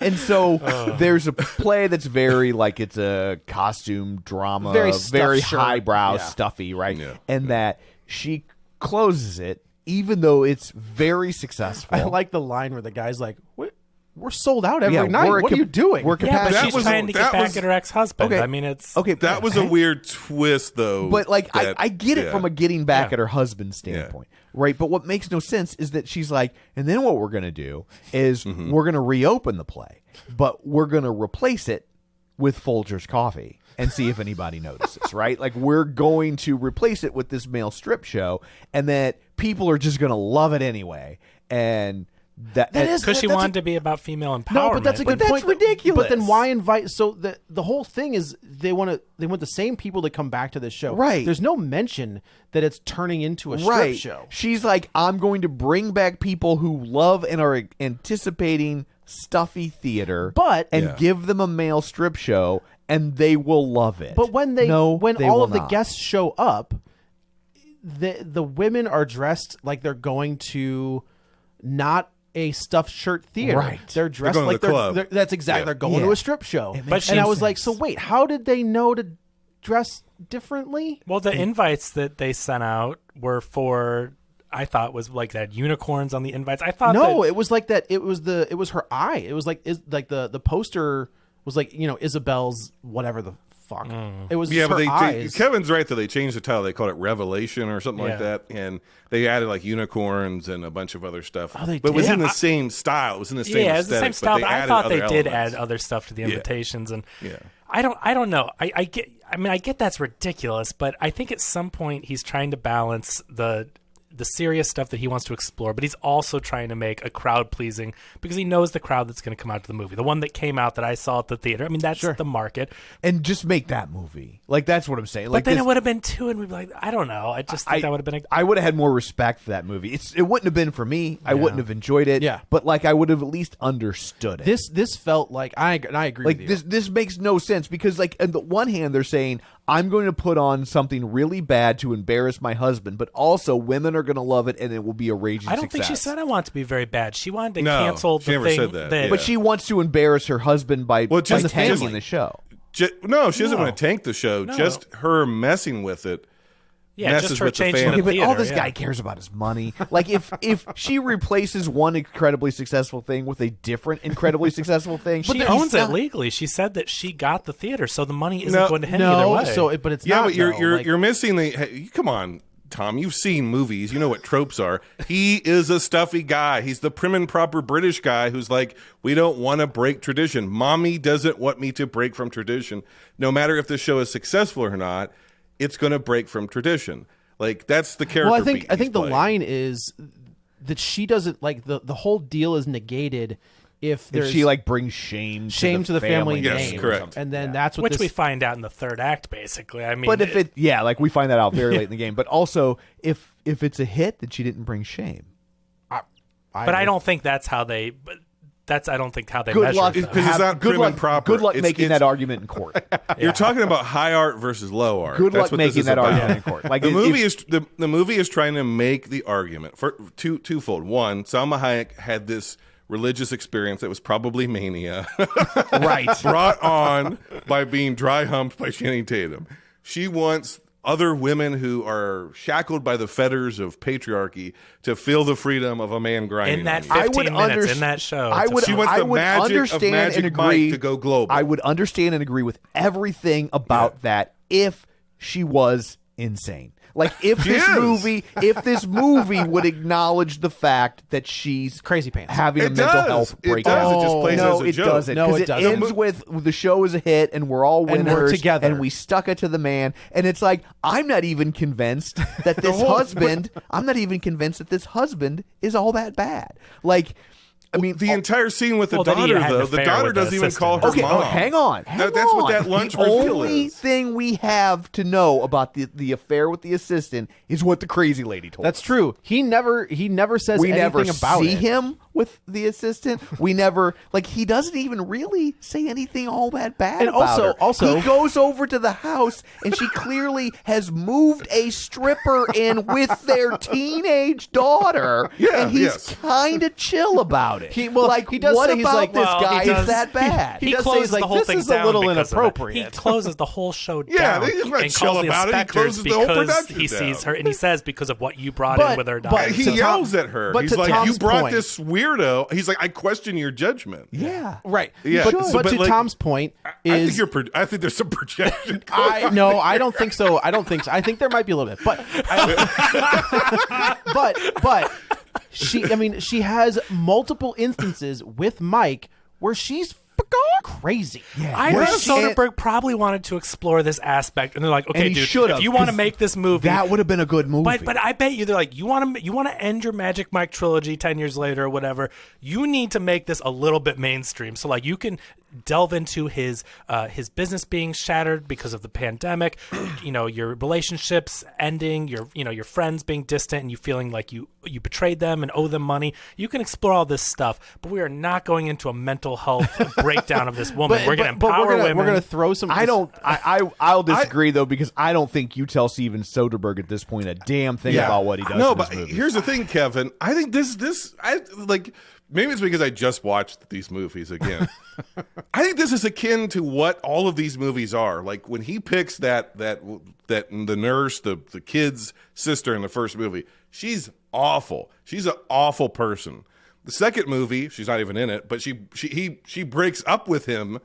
and so there's a play that's very like it's a costume drama, Very very stuffed shirt. highbrow, Yeah. stuffy, right? Yeah. And that she closes it, even though it's very successful. I like the line where the guy's like, we're sold out every Yeah, night. we're What are you doing? we're Yeah, but That she's was- trying to that get back was- at her ex-husband. Okay. I mean, it's... okay. That was a weird twist, though. But like that- I get it yeah. from a getting back Yeah. at her husband's standpoint, right? But what makes no sense is that she's like, and then what we're gonna do is we're gonna reopen the play, but we're gonna replace it with Folger's coffee and see if anybody notices, right? Like we're going to replace it with this male strip show, and that people are just gonna love it anyway, and that is- Because she that's wanted to be about female empowerment. No, but that's a good that's point. ridiculous. But then why invite? So the whole thing is they want the same people to come back to this show. Right. There's no mention that it's turning into a strip right. show. She's like, I'm going to bring back people who love and are anticipating stuffy theater, But- and Yeah. give them a male strip show, and they will love it. But when they all will of the not. guests show up, the women are dressed like they're going to not a stuffed shirt theater. Right. They're dressed going to like the club. that's exactly. Yeah. They're going Yeah. to a strip show. makes And I no was like, sense. so wait, how did they know to dress differently? Well, the invites that they sent out were for... I thought was like that unicorns on the invites. I thought No, that, it was like that. It was her eye. It was like the poster was like Isabel's whatever the fuck. It was Yeah, her but they eyes. Kevin's right that they changed the title. They called it Revelation or something Yeah. like that, and they added like unicorns and a bunch of other stuff. Oh, they but it was did? in the same style. It was in the same yeah, it's the same aesthetic, style. but But they I added thought they other did elements. add other stuff to the invitations, and Yeah. I don't know. I get that's ridiculous, but I think at some point he's trying to balance the serious stuff that he wants to explore, but he's also trying to make a crowd pleasing because he knows the crowd that's going to come out to the movie. The one that came out that I saw at the theater. I mean, that's the market. and just make that movie. Like that's what I'm saying. But Like then this- it would have been two, and we'd be like, I don't know. I just think that would have been I would have had more respect for that movie. It wouldn't have been for me. I wouldn't have enjoyed it. Yeah. But like I would have at least understood it. This felt like I agree Like with you. this makes no sense because like on the one hand they're saying I'm going to put on something really bad to embarrass my husband, but also women are going to love it and it will be a raging I don't think she success. said I want it to be very bad. She wanted to No, cancel she the never thing said that. Yeah. But she wants to embarrass her husband by Well, just- tanking just- the show. No, she doesn't No. want to tank the show. No. Just her messing with it. yeah, messes just her with the changing fan. the Okay, but theater. all this yeah. guy cares about is money. Like if she replaces one incredibly successful thing with a different incredibly successful thing, She he's owns not- it legally. She said that she got the theater, so the money isn't No, going to him either no, way. so but it's Yeah, not. but you're though. you're Like, you're missing the. Hey, come on, Tom. You've seen movies. You know what tropes are. He is a stuffy guy. He's the prim and proper British guy who's like, we don't want to break tradition. Mommy doesn't want me to break from tradition. No matter if the show is successful or not, it's going to break from tradition. Like that's the character. Well, I beat think he's the playing. line is that she doesn't like the whole deal is negated if there's she like brings shame to the family Yes, name. correct. And then that's what Which this, we find out in the third act, basically. I mean, But if like we find that out very late in the game. But also, if it's a hit, then she didn't bring shame. I don't think that's how they. But I don't think how they Good measure luck, it, though. Because it's not good prim luck, and proper. Good luck It's- making it's- that argument in court. You're talking about high art versus low art. Good That's luck what this making is that about. argument in court. Like the if- movie is the movie is trying to make the argument for twofold. One, Salma Hayek had this religious experience that was probably mania, right. brought on by being dry humped by Channing Tatum. She wants other women who are shackled by the fetters of patriarchy to feel the freedom of a man grinding in that on you. 15 minutes in that show. I would, She wants I the would magic of understand Magic and Mike agree to go global. I would understand and agree with everything about that if she was insane. Like if this movie would acknowledge the fact that she's Crazy pants. having a It mental does. health It breakdown. does. It just plays no, as a it joke. doesn't. No, 'Cause it doesn't. ends with the show is a hit and we're all And winners we're together. and we stuck it to the man. And it's like I'm not even convinced that this husband. I'm not even convinced that this husband is all that bad. Like. I mean, the entire scene with the Well, then he daughter, had an though, the affair daughter with the doesn't even call her assistant. okay, mom. hang on. That's what that lunch the reveal only is. thing we have to know about the affair with the assistant is what the crazy lady told That's us. true. He never says We anything never about see it. him with the assistant. We never he doesn't even really say anything all that bad And about also- her. He goes over to the house and she clearly has moved a stripper in with their teenage daughter. Yeah, and he's yes. kind of chill about it. He he does what say he's about like, this well, guy he does- is that bad? He He does say, closes he's like, the whole this thing is a down little because of that. inappropriate. He closes the whole show Yeah, down. he's not and chill calls the about it. He inspectors closes the whole because production he down. sees her, and he says because of what you brought But- in with her but daughter. He to Tom- yells at her. but He's to like, Tom's "You brought point- this weirdo." He's like, "I question your judgment." Yeah. Right. Yeah. But, So, but to like, Tom's point is I think there's some projection. I don't think so. I don't think so. I think there might be a little bit, but she has multiple instances with Mike where she's crazy. Yeah. I Where think she- Soderbergh probably wanted to explore this aspect, and they're like, And "Okay, he dude, should've, if you want to 'cause make this movie, That would have been a good movie. But I bet you they're like, you want to end your Magic Mike trilogy 10 years later or whatever. You need to make this a little bit mainstream. So like you can delve into his business being shattered because of the pandemic, your relationships ending, your friends being distant and you feeling like you betrayed them and owe them money. You can explore all this stuff, but we are not going into a mental health breakdown of this woman. We're going to empower women. We're going to throw some. I'll disagree though because I don't think you tell Steven Soderbergh at this point a damn thing about what he does. No, in but this movie. here's the thing, Kevin. I think maybe it's because I just watched these movies again. I think this is akin to what all of these movies are. Like when he picks that the nurse, the kid's sister in the first movie, she's awful. She's an awful person. The second movie, she's not even in it, but she breaks up with him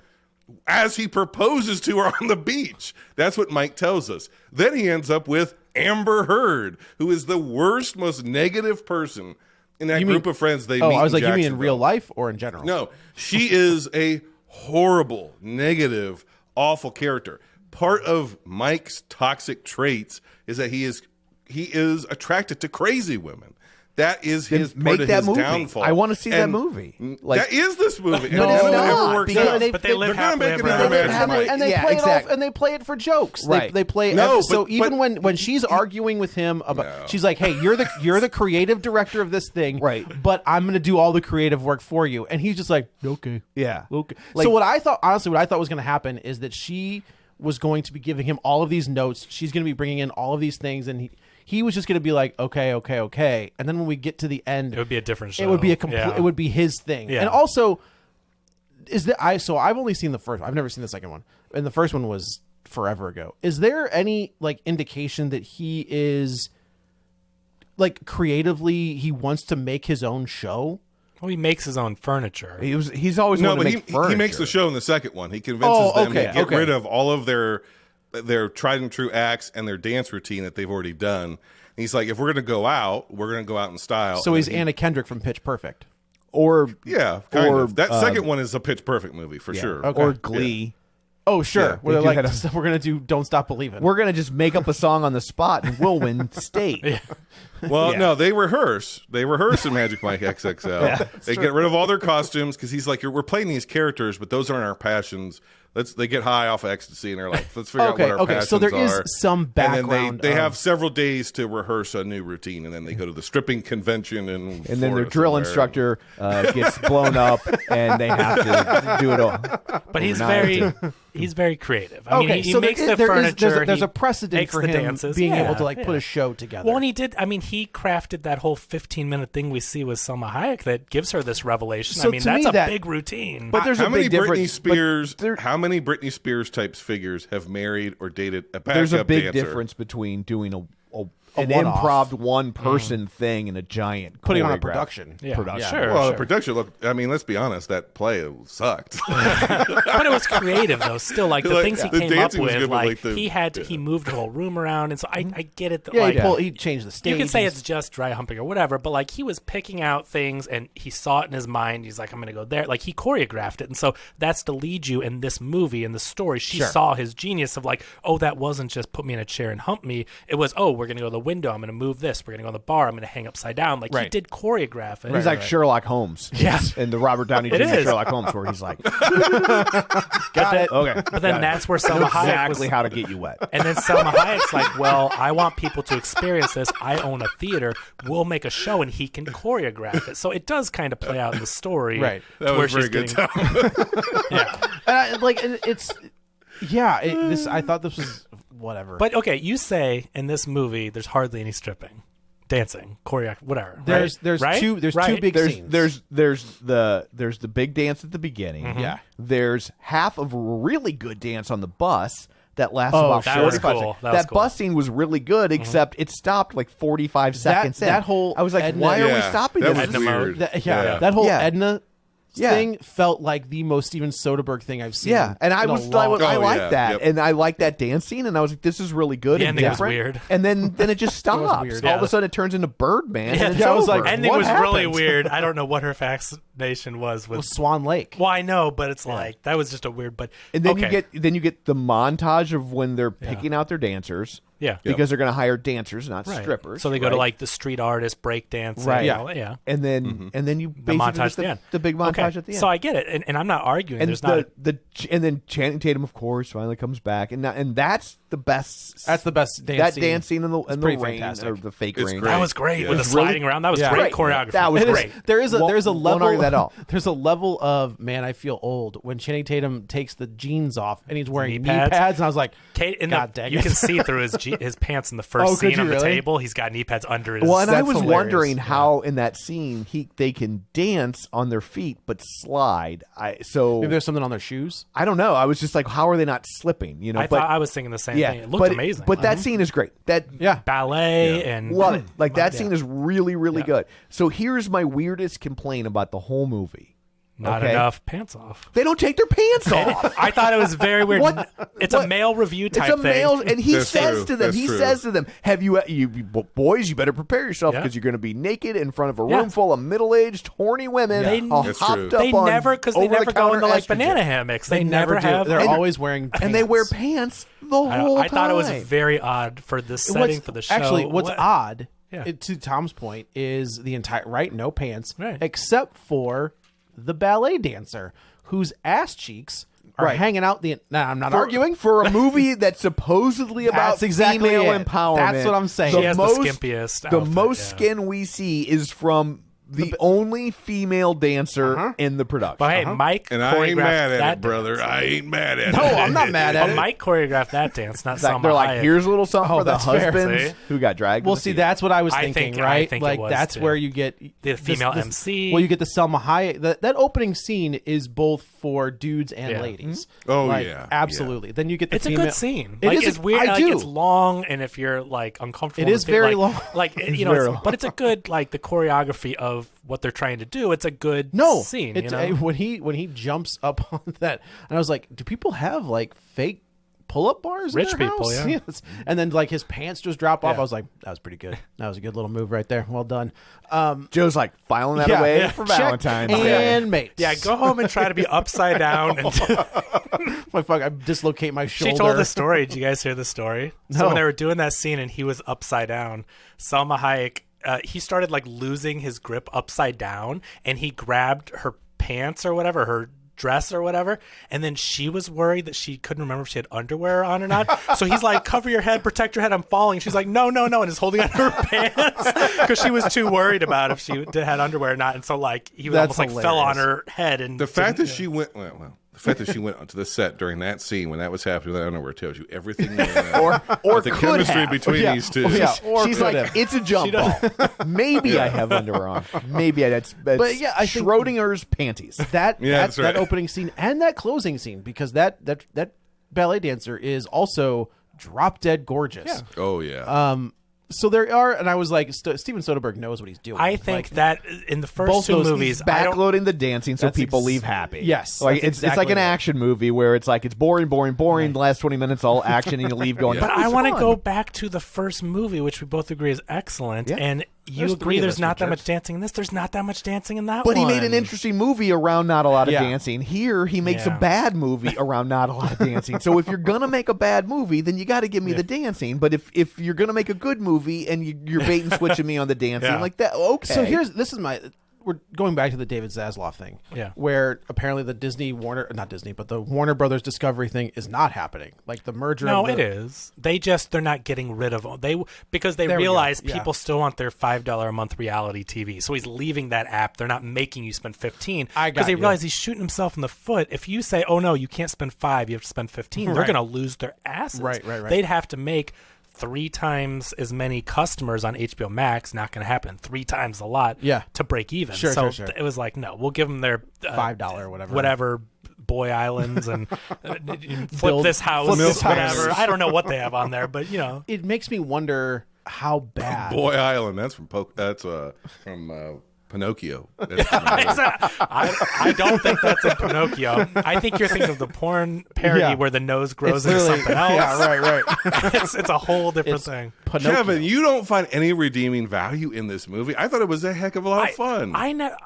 as he proposes to her on the beach. That's what Mike tells us. Then he ends up with Amber Heard, who is the worst, most negative person in that group of friends they meet. I was like, you mean in Jacksonville. real life or in general? No, she is a horrible, negative, awful character. Part of Mike's toxic traits is that he is attracted to crazy women. That is his Make part of that his movie. downfall. I want to see that And movie. that is this movie. No, And it's it never not, works because out. But they live They're gonna happily make ever another after. Magic Mike. And they Yeah, play it exactly. off, and they play it for jokes. Right. They play. No, so but- even when she's arguing with him about, she's like, "Hey, you're the creative director of this thing, Right. But I'm going to do all the creative work for you." And he's just like, "Okay, Yeah. okay." Like- So what I thought was going to happen is that she was going to be giving him all of these notes. She's going to be bringing in all of these things, and he was just going to be like, okay. And then when we get to the end, It would be a different show. it would be Yeah. it would be his thing. Yeah. And also, I've only seen the first. I've never seen the second one, and the first one was forever ago. Is there any indication that he is creatively he wants to make his own show? Well, he makes his own furniture. He's always No, wanted but to make furniture. he makes the show in the second one. He convinces them to get okay. rid of all of their tried and true acts and their dance routine that they've already done. And he's like, if we're going to go out, we're going to go out in style. So And he's then Anna Kendrick from Pitch Perfect. or Yeah, kind or of. That second one is a Pitch Perfect movie for sure. Okay. or Glee. Oh, sure. Yeah, Where they they're do like, that. we're going to do Don't Stop Believing. We're gonna just make up a song on the spot and we'll win state. Well, no, they rehearse. They rehearse in Magic Mike XXL. They get rid of all their costumes because he's like, we're playing these characters, but those aren't our passions. They get high off of ecstasy and they're like, let's figure out what our passions so there is are. some background. And then they have several days to rehearse a new routine, and then they go to the stripping convention And then their drill instructor gets blown up, and they have to do it all. But he's very creative. I mean, he makes the furniture. There's a precedent for him dances. being able to put a show together. Well, and he did. I mean, he crafted that whole 15-minute thing we see with Salma Hayek that gives her this revelation. So I mean, to me, that's a that- big routine. But there's how a many big Britney difference. Spears? How many Britney Spears types figures have married or dated a backup There's a big dancer? difference between doing an one-off. improv one-person thing and a giant Putting on a choreographed production. Yeah. production. Sure. Well, the production. Look, I mean, let's be honest. That play sucked. But it was creative though. Still, like the Like, things he the came up dancing was with, good, but, like like, he moved the whole room around, and so I get it. That, Yeah, like, he changed the stage. you can say it's just dry humping or whatever, but like he was picking out things and he saw it in his mind. He's like, I'm going to go there. Like he choreographed it. And so that's to lead you in this movie, in the story. She saw his genius of like, oh, that wasn't just put me in a chair and hump me. It was, oh, we're going to go to the window. I'm going to move this. We're going to go to the bar. I'm going to hang upside down. Like he did choreograph it. He's like Sherlock Holmes. Yeah. And the Robert Downey Jr. is. Sherlock Holmes, where he's like, got it. Okay. But then that's where Salma Hayek exactly was, how to get you wet. and then Salma Hayek's like, well, I want people to experience this. I own a theater. We'll make a show, and he can choreograph it. So it does kind of play out in the story. Right. That where was very she's good. getting- Yeah. I thought this was whatever. But okay, you say in this movie there's hardly any stripping, dancing, choreography, whatever. there's right? two Right? big scenes. There's the big dance at the beginning. Yeah. There's half of a really good dance on the bus that lasts Oh, about that 45 was seconds. cool. That was cool. bus scene was really good, except it stopped like 45 seconds in. that whole I was like, Edna- why are we Yeah, stopping that this? was Edna weird. mode. that whole Yeah. Edna Yeah. thing felt like the most Steven Soderbergh thing I've seen. Yeah, and I in a was long- I Oh, like yeah. that, Yep. and I like that dance scene, and I was like, this is really good The and ending was different. weird. And then it just stops. weird. All of Yeah. a sudden, it turns into Birdman. Yeah, and it's I was like, over. ending What was really happened? weird. I don't know what her fascination was with. Swan Lake. Well, I know, but it's like that was just a weird. But And then okay. you get the montage of when they're picking out their dancers. Yeah. because they're going to hire dancers, not Right. strippers. So they go right? to like the street artist, break dancing, Right. yeah. and then you The basically montage just at the end. the big montage at the end. So I get it, and I'm not arguing. and There's not. and then Channing Tatum, of course, finally comes back, and that's the best. That's the best dance that scene. dance scene in the pretty rain fantastic. or the fake It's rain. great. That was great Yeah. with the It's really- sliding around. That was Yeah. great Great. choreography. That was It is- great. There's a Won't level argue that at all. There's a level of man, I feel old when Channing Tatum takes the jeans off and he's wearing Knee knee pads. pads, and I was like, Kate, in God the, dang you it. can see through his pants in the first Oh, could scene you on the really? table. He's got knee pads under his. Well, and I That's was hilarious. wondering Yeah. how in that scene they can dance on their feet but slide. maybe there's something on their shoes. I don't know. I was just like, how are they not slipping? You know, I but thought I was thinking the same yeah, thing. It looked but, amazing. But that scene is great. That Yeah. ballet and love it. Like that Yeah. scene is really, really Yeah. good. So here's my weirdest complaint about the whole movie. not Okay. enough pants off. They don't take their pants off. I thought it was very weird. What? It's What? a male review type It's a male, thing. and he That's says true. to them, That's he true. says to them, "Have you boys? You better prepare yourself Yeah. because you're going to be naked in front of a Yeah. room full of middle-aged, horny women, They- all That's hopped true. up They on never because they never go over-the-counter into like estrogen. banana hammocks. They, never do. have. They're And- always wearing pants. and they wear pants the whole I thought it was time. very odd for the setting for the show. Actually, what's What- odd, Yeah. to Tom's point, is the entire no pants, Right. except for the ballet dancer whose ass cheeks are Right. hanging out. I'm not arguing. for a movie that's supposedly about That's exactly female it. empowerment. That's what I'm saying. She has the skimpiest The outfit, most yeah. skin we see is from the only female dancer in the production. But hey, Mike And I ain't choreographed mad at that it, brother. dance. I ain't mad at it. No, I'm not mad at But it. Mike choreographed that dance, not Like, Salma they're like, Hayek. here's a little something for the that's fair. husbands See? who got dragged. Well, to the see, theater. that's what I was I thinking, think- I right? think it like was, that's too. where you get The female MC. Well, you get the Salma Hayek. That opening scene is both for dudes and Yeah. ladies. Oh, Like, yeah. absolutely. Then you get the It's female. a good scene. It like, is it's weird. I like, do. It's long, and if you're like uncomfortable, It is with very like, long. Like It's you know, very it's, long. but it's a good like the choreography of what they're trying to do. It's a good scene. It's, you know? when he jumps up on that, and I was like, do people have like fake pull-up bars Rich in their people, house. yeah. Yes. And then like his pants just drop off. Yeah. I was like, that was pretty good. That was a good little move right there. Well done. Joe's like filing that away for Check Valentine's and Day. mates. Yeah, go home and try to be upside down. And My fuck, I dislocate my shoulder. she told the story. Did you guys hear the story? So No. when they were doing that scene and he was upside down, Salma Hayek, he started like losing his grip upside down, and he grabbed her pants or whatever, her dress or whatever, and then she was worried that she couldn't remember if she had underwear on or not. So he's like, cover your head, protect your head, I'm falling. She's like, no, and is holding on her pants because she was too worried about if she had underwear or not. And so like he was That's almost like fell on hilarious. her head. And The fact that she went the fact that she went onto the set during that scene when that was happening with that underwear tells you everything or the could chemistry have. between Yeah. these two. Yeah. Or She's could like, have. it's a jump ball. Maybe I have underwear on. Maybe that's But yeah, I think- Schrodinger's panties. that that's right. that opening scene and that closing scene, because that ballet dancer is also drop dead gorgeous. Oh yeah. So there are, and I was like, Steven Soderbergh knows what he's doing. I think Like, that in the both first two those- movies, I don't. Backloading the dancing so That's people leave happy. Yes, like that's it's like exactly an right. action movie where it's like it's boring. The last 20 minutes all action, and you leave going. Yeah. But "That was I want to fun." go back to the first movie, which we both agree is excellent. Yeah. And you There's agree three of there's us, not that Richard. much dancing in this. There's not that much dancing in that But one. he made an interesting movie around not a lot of Yeah. dancing. Here, he makes Yeah. a bad movie around not a lot of dancing. So if you're gonna make a bad movie, then you got to give me the dancing. But if you're gonna make a good movie and you're bait and switching me on the dancing, Yeah. like that, okay. So we're going back to the David Zaslav thing, Yeah. where apparently the the Warner Brothers Discovery thing is not happening. Like the merger. No, of the, it is. They're not getting rid of them. Because they There we go. realize Yeah. people still want their $5 a month reality TV. So he's leaving that app. They're not making you spend 15 I got because they you. realize he's shooting himself in the foot. If you say, "Oh no, you can't spend 5, you have to spend 15," they're Right. going to lose their asses. Right. They'd have to make 3 times as many customers on HBO Max. Not going to happen. 3 times a lot. Yeah. To break even. Sure, so sure. it was like, no, we'll give them their $5 or whatever. whatever. Boy Islands and flip Build- this house, flip this whatever. house. I don't know what they have on there, but It makes me wonder how bad. Boy Island. That's from Pinocchio. That's from I don't think that's in Pinocchio. I think you're thinking of the porn parody Yeah. where the nose grows It's into literally- something else. Yeah, right. It's a whole different thing. Pinocchio. Kevin, you don't find any redeeming value in this movie. I thought it was a heck of a lot of fun.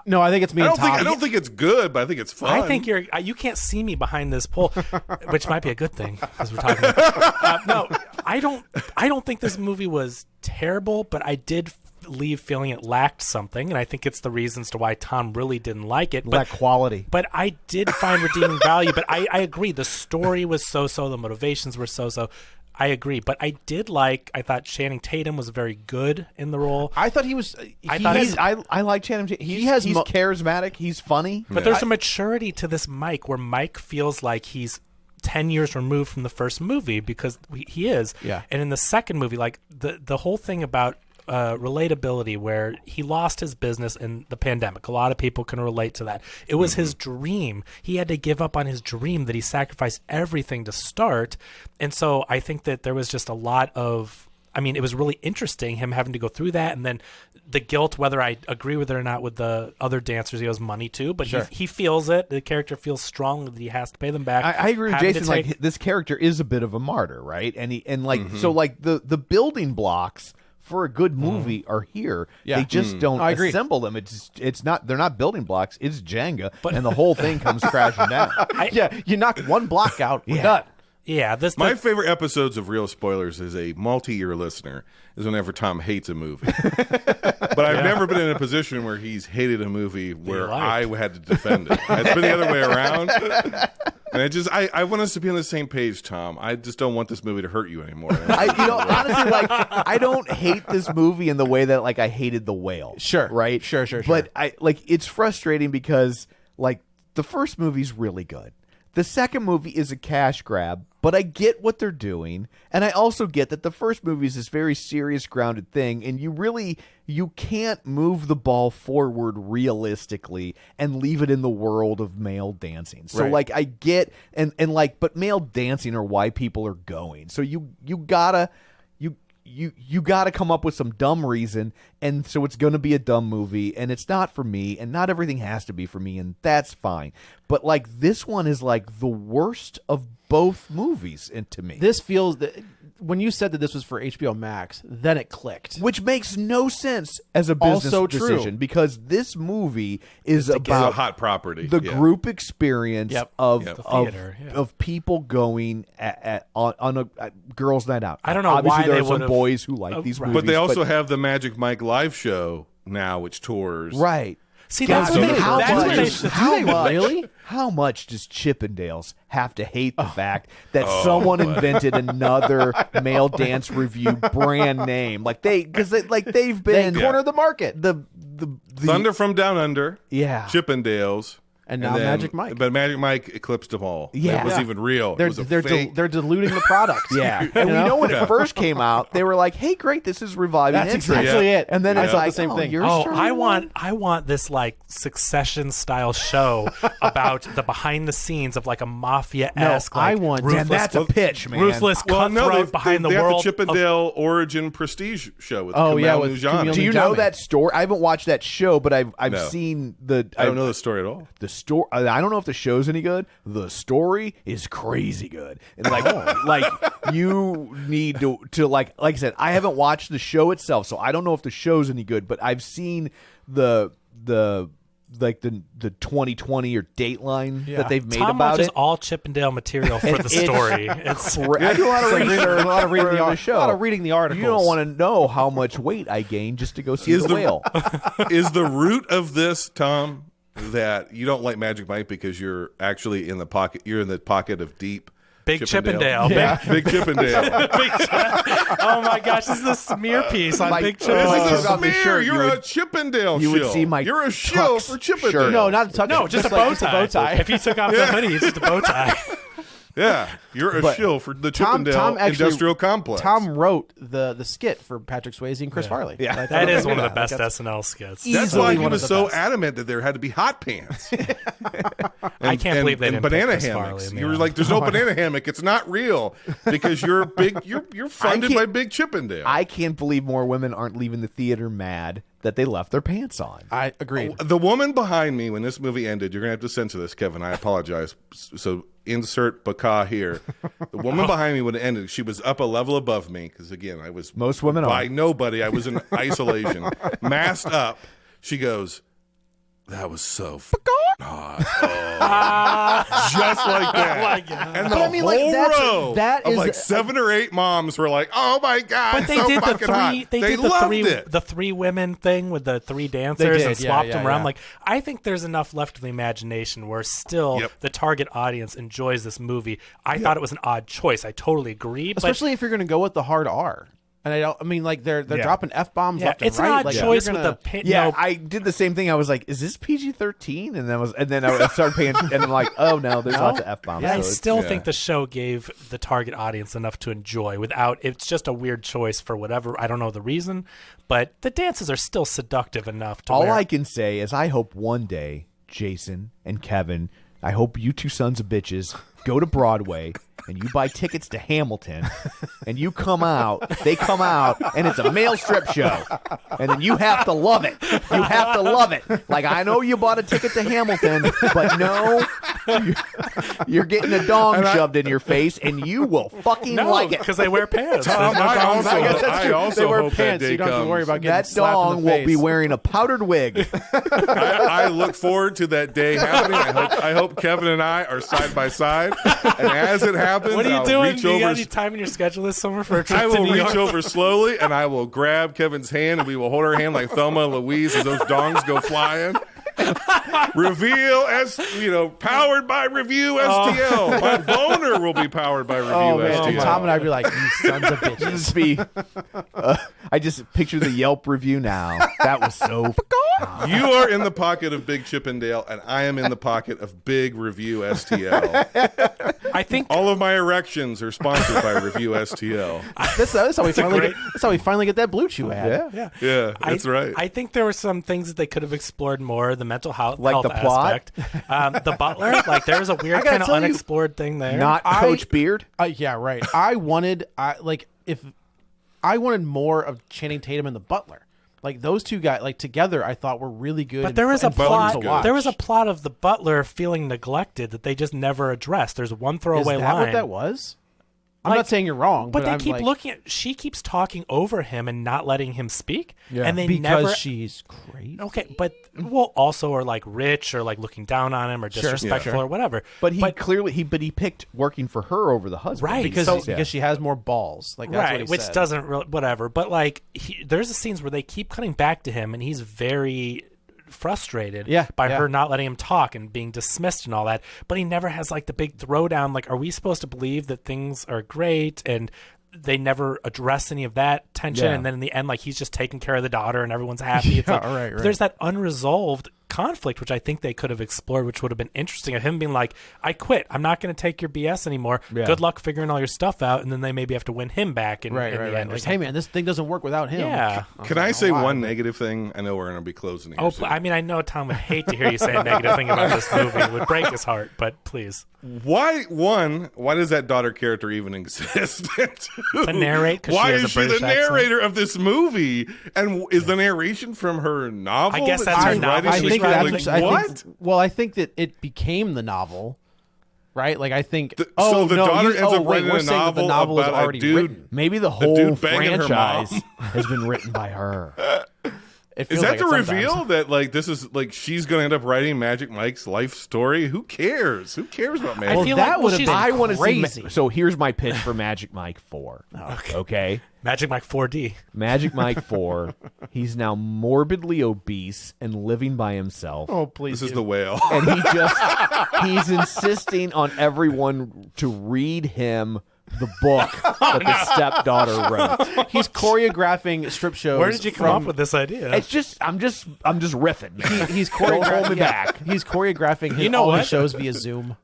No, I think it's me I and Tom. don't think it's good, but I think it's fun. I think you can't see me behind this pole, which might be a good thing as we're talking about. No, I don't think this movie was terrible, but I did leave feeling it lacked something, and I think it's the reasons to why Tom really didn't like it. that quality. But I did find redeeming value. But I agree. The story was so-so. The motivations were so-so. I agree. But I thought Channing Tatum was very good in the role. I thought he was. I thought he's- I like Channing Tatum. He's charismatic. He's funny. But there's a maturity to this Mike where Mike feels like he's 10 years removed from the first movie because he is. Yeah. And in the second movie, like the whole thing about relatability where he lost his business in the pandemic. A lot of people can relate to that. It was his dream. He had to give up on his dream that he sacrificed everything to start. And so I think that there was just a lot of, it was really interesting him having to go through that. And then the guilt, whether I agree with it or not with the other dancers he owes money to, but he feels it. The character feels strongly that he has to pay them back. I agree with Having to Jason. take- Like this character is a bit of a martyr, right? So like the building blocks for a good movie are here. Yeah. They just don't I agree. assemble them. It's not. They're not building blocks. It's Jenga, and the whole thing comes crashing down. yeah, you knock one block out. We're Yeah. done. Yeah, My favorite episodes of Real Spoilers as a multi-year listener is whenever Tom hates a movie. But I've never been in a position where he's hated a movie where I had to defend it. It's been the other way around. And I want us to be on the same page, Tom. I just don't want this movie to hurt you anymore. Honestly, like I don't hate this movie in the way that like I hated The Whale. Sure. Right. Sure. But it's frustrating because like the first movie's really good. The second movie is a cash grab, but I get what they're doing, and I also get that the first movie is this very serious, grounded thing, and you can't move the ball forward realistically and leave it in the world of male dancing. So Right. like I get but male dancing are why people are going. So you gotta you got to come up with some dumb reason, and so it's going to be a dumb movie, and it's not for me, and not everything has to be for me, and that's fine. But like this one is like the worst of both movies, and to me, this feels that when you said that this was for HBO Max, then it clicked, which makes no sense as a business also decision true. because this movie is It's about a hot property. the Yeah. group experience of The of, theater, yeah. of people going on a girls' night out. I don't know Obviously, why there they are some would've- boys who like these right. movies, But they also have the Magic Mike live show now, which tours. right. See, God, that's so what they, how that's much- what they should how they much- really? How much does Chippendales have to hate the fact that someone invented another male dance review brand name? Like they've been cornered the market. the Thunder from Down Under. Yeah. Chippendales. And now Magic Mike. But Magic Mike eclipsed them all. Yeah. It was even real. They're it was a they're fake. they're diluting the product. Yeah, and we know when it first came out, they were like, "Hey, great, this is reviving That's interest." exactly it. And then I it's thought like, the same oh, thing. You're Oh, starting I want this like Succession style show about the behind the scenes of like a mafia esque. No, I want- Damn, ruthless, that's a pitch, man. ruthless cutthroat behind the they have world. the of- Chippendale Origin Prestige show with Oh, Kumail yeah, with Nanjiani. Kumail Do you know Johnny. that story? I haven't watched that show, but I've No. seen the. I don't know the story at all. The story. I don't know if the show's any good. The story is crazy good, and like you need to like I said, I haven't watched the show itself, so I don't know if the show's any good. But I've seen the 2020 or Dateline that they've made Tom about watches it. all Chippendale material for the story. It's I do a lot of research, a lot of reading for the show. a lot of reading the articles. You don't want to know how much weight I gained just to go see Is the the- whale. Is the root of this, Tom, that you don't like Magic Mike because you're actually in the pocket? You're in the pocket of deep Big Chippendale. Big Chippendale. Oh my gosh, this is a smear piece on Like, Big This Chippendale. is on a the smear. shirt, You're you a would- Chippendale you would shill. see my You're a shill tux for Chippendale. shirt. No, not a tuck. No, just a bow tie. If he took off the hoodie, it's just a bow tie. Yeah, you're a But shill for the Tom Chippendale actually- industrial complex. Tom wrote the skit for Patrick Swayze and Chris Farley. Yeah. I thought That it is was one of good. the best That's- SNL skits. That's easily why he one of was the so best. adamant that there had to be hot pants. I can't believe they and didn't banana pick Chris Farley hammocks. in You the were end. like, "There's no banana hammock. It's not real because you're big. You're funded can't- by Big Chippendale." I can't believe more women aren't leaving the theater mad that they left their pants on. I agreed. The woman behind me when this movie ended, you're gonna have to censor this, Kevin. I apologize. So insert baka here. The woman behind me when it ended, she was up a level above me because again, I was Most women by are. nobody. I was in isolation, masked up. She goes, "That was so hot." Just like that. Oh my God. And the I mean, like, whole that's- row that of is- like 7 or 8 moms were like, "Oh my god, But they so did the fucking hot." three. They did the loved three. it. The three women thing with the three dancers did, and yeah, swapped yeah, them around. yeah. Like I think there's enough left of the imagination where still Yep. the target audience enjoys this movie. I thought it was an odd choice. I totally agree. Especially if you're going to go with the hard R. And I mean, like they're Yeah. dropping f bombs but, yeah, left and it's right. an odd like, choice you're with gonna- the pin. Yeah, no, I did the same thing. I was like, "Is this PG-13?" And then I started paying, and I'm like, "Oh no, there's lots of f-bombs." I so still yeah. think the show gave the target audience enough to enjoy without it's just a weird choice for whatever I don't know the reason, but the dances are still seductive enough to all where I can say is, I hope one day, Jason and Kevin, I hope you two sons of bitches go to Broadway and you buy tickets to Hamilton, and you come out, they come out, and it's a male strip show, and then you have to love it. You have to love it. Like, I know you bought a ticket to Hamilton, but no, you're getting a dong shoved in your face, and you will fucking no, like it. because they wear pants. Tom, There's no I problem also, with that. I also They wear hope that pants, day so you don't have to worry comes. about getting That slapped in dong the will be face. wearing a powdered wig. I look forward to that day happening. I hope Kevin and I are side by side, and as it happens, What are you I'll doing? reach Do you got over. any time in your schedule this summer for a trip I to will New reach York? over slowly, and I will grab Kevin's hand, and we will hold our hand like Thelma and Louise as those dongs go flying. Reveal as powered by Review STL. My boner will be powered by Review Oh man, STL. Tom and I'd be like, "You sons of bitches." Just be. I just picture the Yelp review now. That was so. You are in the pocket of Big Chippendale, and I am in the pocket of Big Review STL. I think All of my erections are sponsored by Review STL. That's how we finally great- get. That's how we finally get that Blue Chew ad. Yeah. Yeah, that's right. I think there were some things that they could have explored more. The mental health, Like health the plot? aspect. The butler, like there was a weird gotta kind of tell you, unexplored thing there. Not Coach Beard. Yeah, right. I wanted, if I wanted more of Channing Tatum and the butler. Like those two guys, like together, I thought were really good. But there was a plot. to watch. There was a plot of the butler feeling neglected that they just never addressed. There's one throwaway Is that line. what that was? I'm not saying you're wrong, but they I'm keep like, looking at. She keeps talking over him and not letting him speak. Yeah. And they because never. she's crazy. Okay, but also are like rich or like looking down on him or disrespectful or whatever. But he picked working for her over the husband, Right. Because she has more balls. Like that's right, what he which said. doesn't really whatever. But like, there's the scenes where they keep cutting back to him, and he's very frustrated by her not letting him talk and being dismissed and all that. But he never has like the big throwdown. Like, are we supposed to believe that things are great? And they never address any of that tension. And then in the end, like, he's just taking care of the daughter and everyone's happy. It's like, right. There's that unresolved conflict, which I think they could have explored, which would have been interesting, of him being like, I quit. I'm not going to take your BS anymore. Yeah. Good luck figuring all your stuff out. And then they maybe have to win him back. In the end. Like, hey, man, this thing doesn't work without him. Yeah. Can I say one negative thing? I know we're going to be closing here soon. I mean, I know Tom would hate to hear you say a negative thing about this movie. It would break his heart, but please. Why does that daughter character even exist? To narrate, because why she has is a she British the accent? narrator of this movie? And is the narration from her novel? I guess that that's her she's novel. writing? I think Like, that's what? I think that it became the novel, right? Like I think. So the daughter ends up writing we're a saying that the novel novel is about a already dude- written. Maybe the whole dude banging her franchise mom. has been written by her. It Is feels that like the it sometimes. reveal that like this is like she's going to end up writing Magic Mike's life story? Who cares? Who cares about Magic? I feel that like would have she's- been I want to crazy. see. So here's my pitch for Magic Mike 4. Okay. Magic Mike 4D. Magic Mike 4. He's now morbidly obese and living by himself. Oh, please! This is the whale. And he's insisting on everyone to read him the book that the stepdaughter wrote. He's choreographing strip shows. Where did you come up with this idea? It's just I'm just riffing. Man. He's Don't hold me choreographing. back. He's choreographing his, You know all his what? shows via Zoom.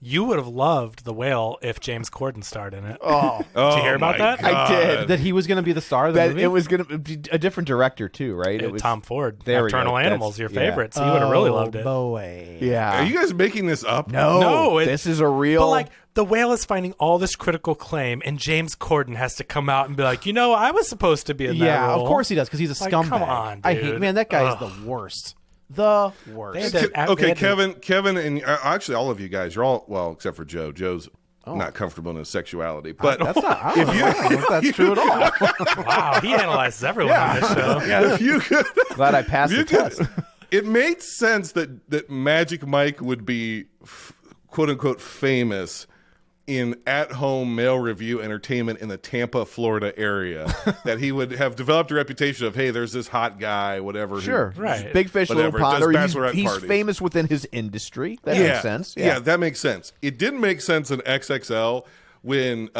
You would have loved The Whale if James Corden starred in it. Oh, Oh, Did you hear about my that? God. I did. that he was going to be the star of the That movie. it was going to be a different director too, right? It was Tom Ford. There we go. Nocturnal That's- Animals, your yeah. favorite. So you would have really loved it. Boy. Yeah. Are you guys making this up? No, it- this is a real. But like, The Whale is finding all this critical acclaim, and James Corden has to come out and be like, I was supposed to be in that Yeah, role. of course he does because he's a Like, scumbag. come on, I dude. hate, man, that guy is the worst. The worst. They had to- Okay, they had to- Kevin, and actually all of you guys, you're all well except for Joe. Joe's not comfortable in his sexuality, but That's not. I don't know if that's true at all. Wow, he analyzes everyone on this show. if you could, Glad I passed the you could, test. it made sense that Magic Mike would be quote unquote famous in at-home male review entertainment in the Tampa, Florida area. That he would have developed a reputation of, hey, there's this hot guy, whatever. who- Sure, Right. Big fish, Whatever, little pond. Or does he's bachelorette he's parties. famous within his industry. That makes sense. Yeah, that makes sense. It didn't make sense in XXL when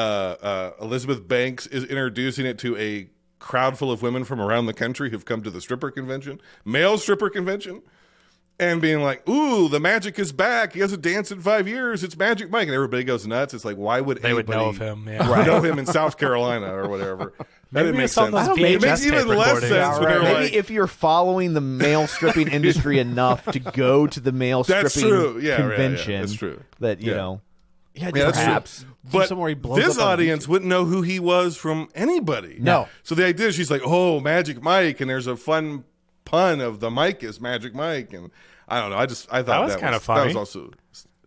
Elizabeth Banks is introducing it to a crowd full of women from around the country who've come to the stripper convention, male stripper convention, and being like, ooh, the magic is back. He hasn't danced in 5 years. It's Magic Mike. And everybody goes nuts. It's like, why would They would anybody know of him. Yeah. know him in South Carolina or whatever? That Maybe didn't we make saw sense. those It VHS makes even tape less recordings. sense when they're Maybe like, if you're following the male stripping industry enough to go to the male That's stripping true. Yeah, right, yeah, convention, that's true. that you Yeah. know, Yeah, that's true. perhaps. But somewhere he blows this up on audience wouldn't know who he was from anybody. No. So the idea is she's like, oh, Magic Mike, and there's a fun pun of the Mike is Magic Mike, and I don't know. I thought That was kinda funny. That was also.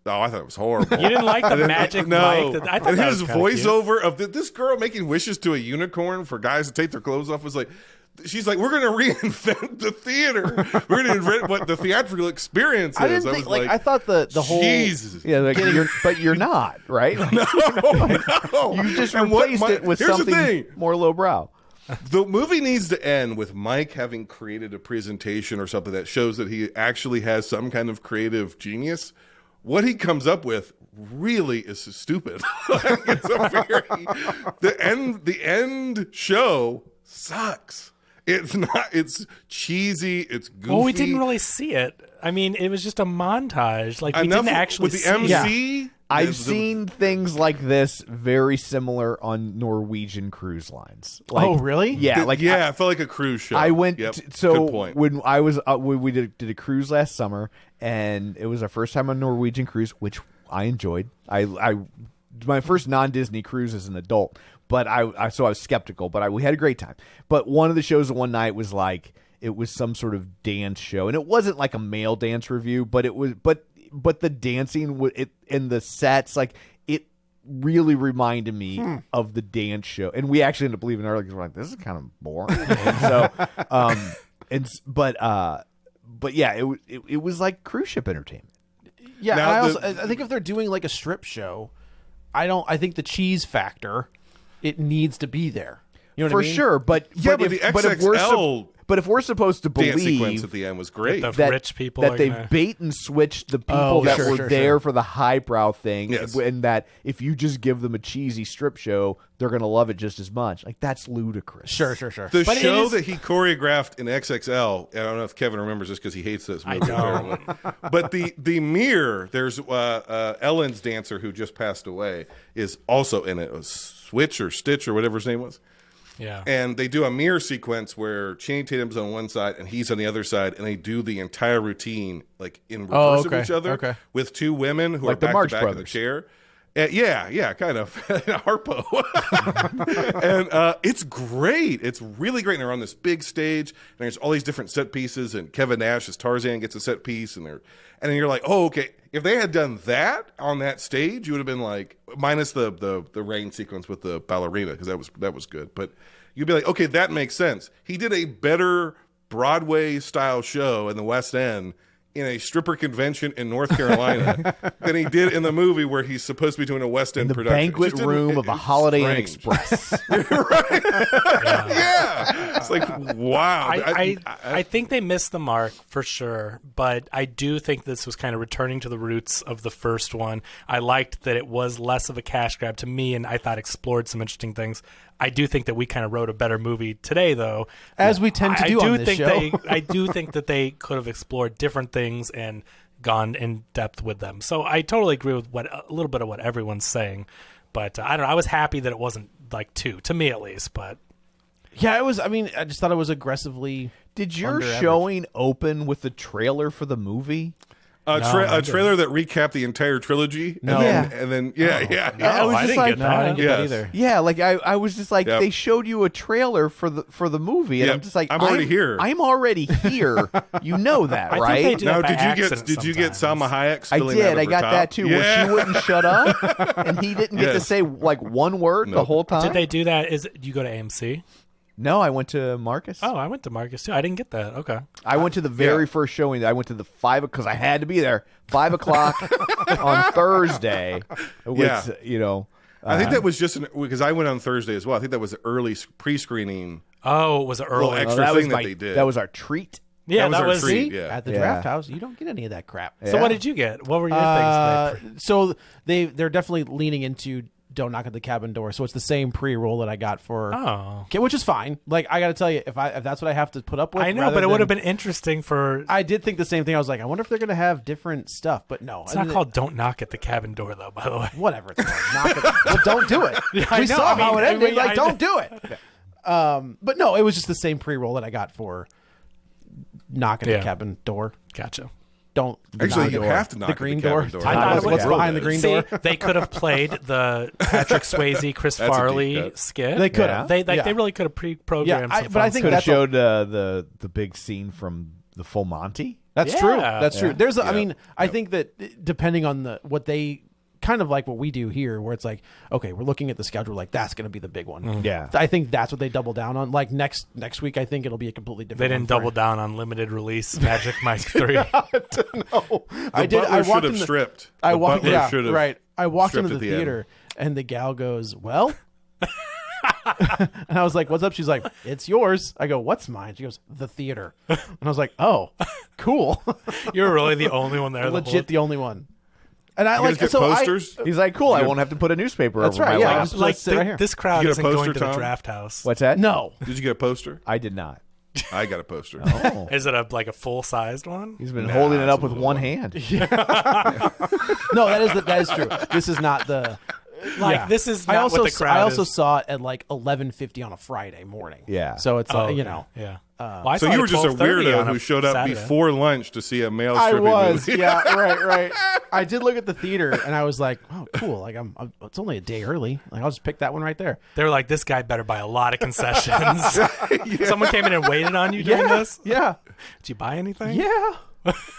Oh, I thought it was horrible. You didn't like the Magic No, Mike? I thought and that his was kinda cute. voiceover of this girl making wishes to a unicorn for guys to take their clothes off was like. She's like, we're going to reinvent the theater. We're going to invent what the theatrical experience is. I didn't think. Like, I thought the whole. Jesus. Yeah, like but you're not, right? No. You just And what replaced my- it with here's the something thing. more lowbrow. The movie needs to end with Mike having created a presentation or something that shows that he actually has some kind of creative genius. What he comes up with really is stupid. Like, it's a very the end show sucks. It's not. It's cheesy. It's goofy. Well, we didn't really see it. I mean, it was just a montage. Like, we Enough didn't actually with the see MC. it. I've seen things like this very similar on Norwegian cruise lines. Like, Oh, really? Yeah, like yeah, I felt like a cruise show. I went Yep. so Good point. when I was we did a cruise last summer, and it was our first time on a Norwegian cruise, which I enjoyed. I non-Disney cruise as an adult. But I was skeptical. But we had a great time. But one of the shows one night was like it was some sort of dance show, and it wasn't like a male dance review, but it was but the dancing and the sets like it really reminded me of the dance show, and we actually ended up leaving early because we're like, this is kind of boring. And so but yeah, it was like cruise ship entertainment. Yeah, Now, and I think if they're doing like a strip show, I think the cheese factor, it needs to be there. You know what I mean? For sure, but the XXL but if we're supposed to dance sequence believe at the end was great. The rich people that are they've gonna... bait and switched the people that were there for the highbrow thing, Yes. and that if you just give them a cheesy strip show, they're going to love it just as much. Like that's ludicrous. Sure. The show that he choreographed in XXL, I don't know if Kevin remembers this because he hates this movie. Apparently. But the mirror, there's Ellen's dancer who just passed away is also in it. It was Switch or Stitch or whatever his name was. Yeah. And they do a mirror sequence where Channing Tatum's on one side and he's on the other side, and they do the entire routine like in reverse of each other with two women who Like are the back Marx to back in the Brothers. chair. Yeah, kind of. Harpo. And it's great. It's really great. And they're on this big stage, and there's all these different set pieces, and Kevin Nash as Tarzan gets a set piece, and then you're like, oh, okay. If they had done that on that stage, you would have been like, minus the rain sequence with the ballerina, because that was good. But you'd be like, okay, that makes sense. He did a better Broadway-style show in the West End in a stripper convention in North Carolina than he did in the movie where he's supposed to be doing a West End The production. banquet room of a Holiday Inn Express. Right? Yeah. It's like, wow. I think they missed the mark for sure, but I do think this was kind of returning to the roots of the first one. I liked that it was less of a cash grab to me, and I thought explored some interesting things. I do think that we kind of wrote a better movie today, though. As we tend to do on this show. I do think that they could have explored different things and gone in depth with them. So I totally agree with a little bit of what everyone's saying. But I don't know. I was happy that it wasn't like 2, to me at least. But yeah, it was. I mean, I just thought it was aggressively. Did your under average. showing open with the trailer for the movie? A trailer that recapped the entire trilogy. No. And then yeah. I was I just didn't like, get that. I didn't get that Yes. either. yeah, like I was just like, Yep. they showed you a trailer for the movie, and Yep. I'm just like, I'm already here. I'm already here. You know that, I think right? they do Now, that by accident did you get Salma sometimes. Hayek I spilling did. out of I her got top? that too. Where she wouldn't shut up, and he didn't get to Yes. say like one word the Nope. whole time. Did they do that? Do you go to AMC? No, I went to Marcus. Oh, I went to Marcus too. I didn't get that. Okay. I went to the very first showing. I went to the 5 because I had to be there. 5 o'clock on Thursday. Which, Yeah. I think that was just because I went on Thursday as well. I think that was an early pre-screening Oh, was it little early? extra that was thing that they did. That was our treat. Yeah, that our was. treat. See? Yeah. At the Yeah. draft house, you don't get any of that crap. So what did you get? What were your things? So they're definitely leaning into Don't Knock at the Cabin Door. So it's the same pre-roll that I got for, Oh. okay, which is fine. Like I got to tell you, if that's what I have to put up with, I know, rather but it would have than- been interesting for. I did think the same thing. I was like, I wonder if they're going to have different stuff, but no, It's not called "Don't Knock at the Cabin Door," though. By the way, whatever. It's called. Knock it. Well, don't do it. I We know. saw how it ended. I Don't do it. But no, it was just the same pre-roll that I got for Knock at the Cabin Door. Gotcha. Don't Actually, knock you it. have to knock the at green the door. cabin door. I thought it What's was- behind the green See, door? they could have played the Patrick Swayze, Chris That's a deep Farley cut. skit. They could have. They Yeah. they really could have pre-programmed. Yeah, some but I fun think Could have that's a- showed the big scene from the Full Monty. That's Yeah. true. That's true. Yeah. There's, I Yeah. mean, I think that depending on what they kind of like what we do here, where it's like, okay, we're looking at the schedule, like that's going to be the big one. Yeah. I think that's what they double down on. Like next week, I think it'll be a completely different. They didn't one double down on limited release Magic Mike 3. No, I did. I Butler should walked have in the, stripped. I The walked. Butler Yeah, should have right. I walked into stripped the at the end. theater, and the gal goes, "Well." And I was like, "What's up?" She's like, "It's yours." I go, "What's mine?" She goes, "The theater." And I was like, "Oh, cool." You're really the only one there. Legit, the only one. And I You like guys get so posters? He's like, cool. I won't have to put a newspaper That's over right, my yeah. lap. Just like sit right here. this crowd You get a isn't going poster, to the Tom? draft house. What's that? no. Did you get a poster? I did not. I got a poster. Oh. Is it like a full-sized one? He's been Nah, holding it it's up a with little one one. hand. No, that is true. This is not the. Like this is not I also what the crowd I also is. saw it at like 11:50 on a Friday morning. Yeah. So it's you know. Yeah. Well, I So saw you it were at just a 12:30 weirdo on a who showed up Saturday. before lunch to see a male I stripping was, movie. yeah, right. I did look at the theater and I was like, "Oh, cool! Like, it's only a day early. Like, I'll just pick that one right there." They were like, "This guy better buy a lot of concessions." Someone came in and waited on you during this. Yeah, Did you buy anything? yeah.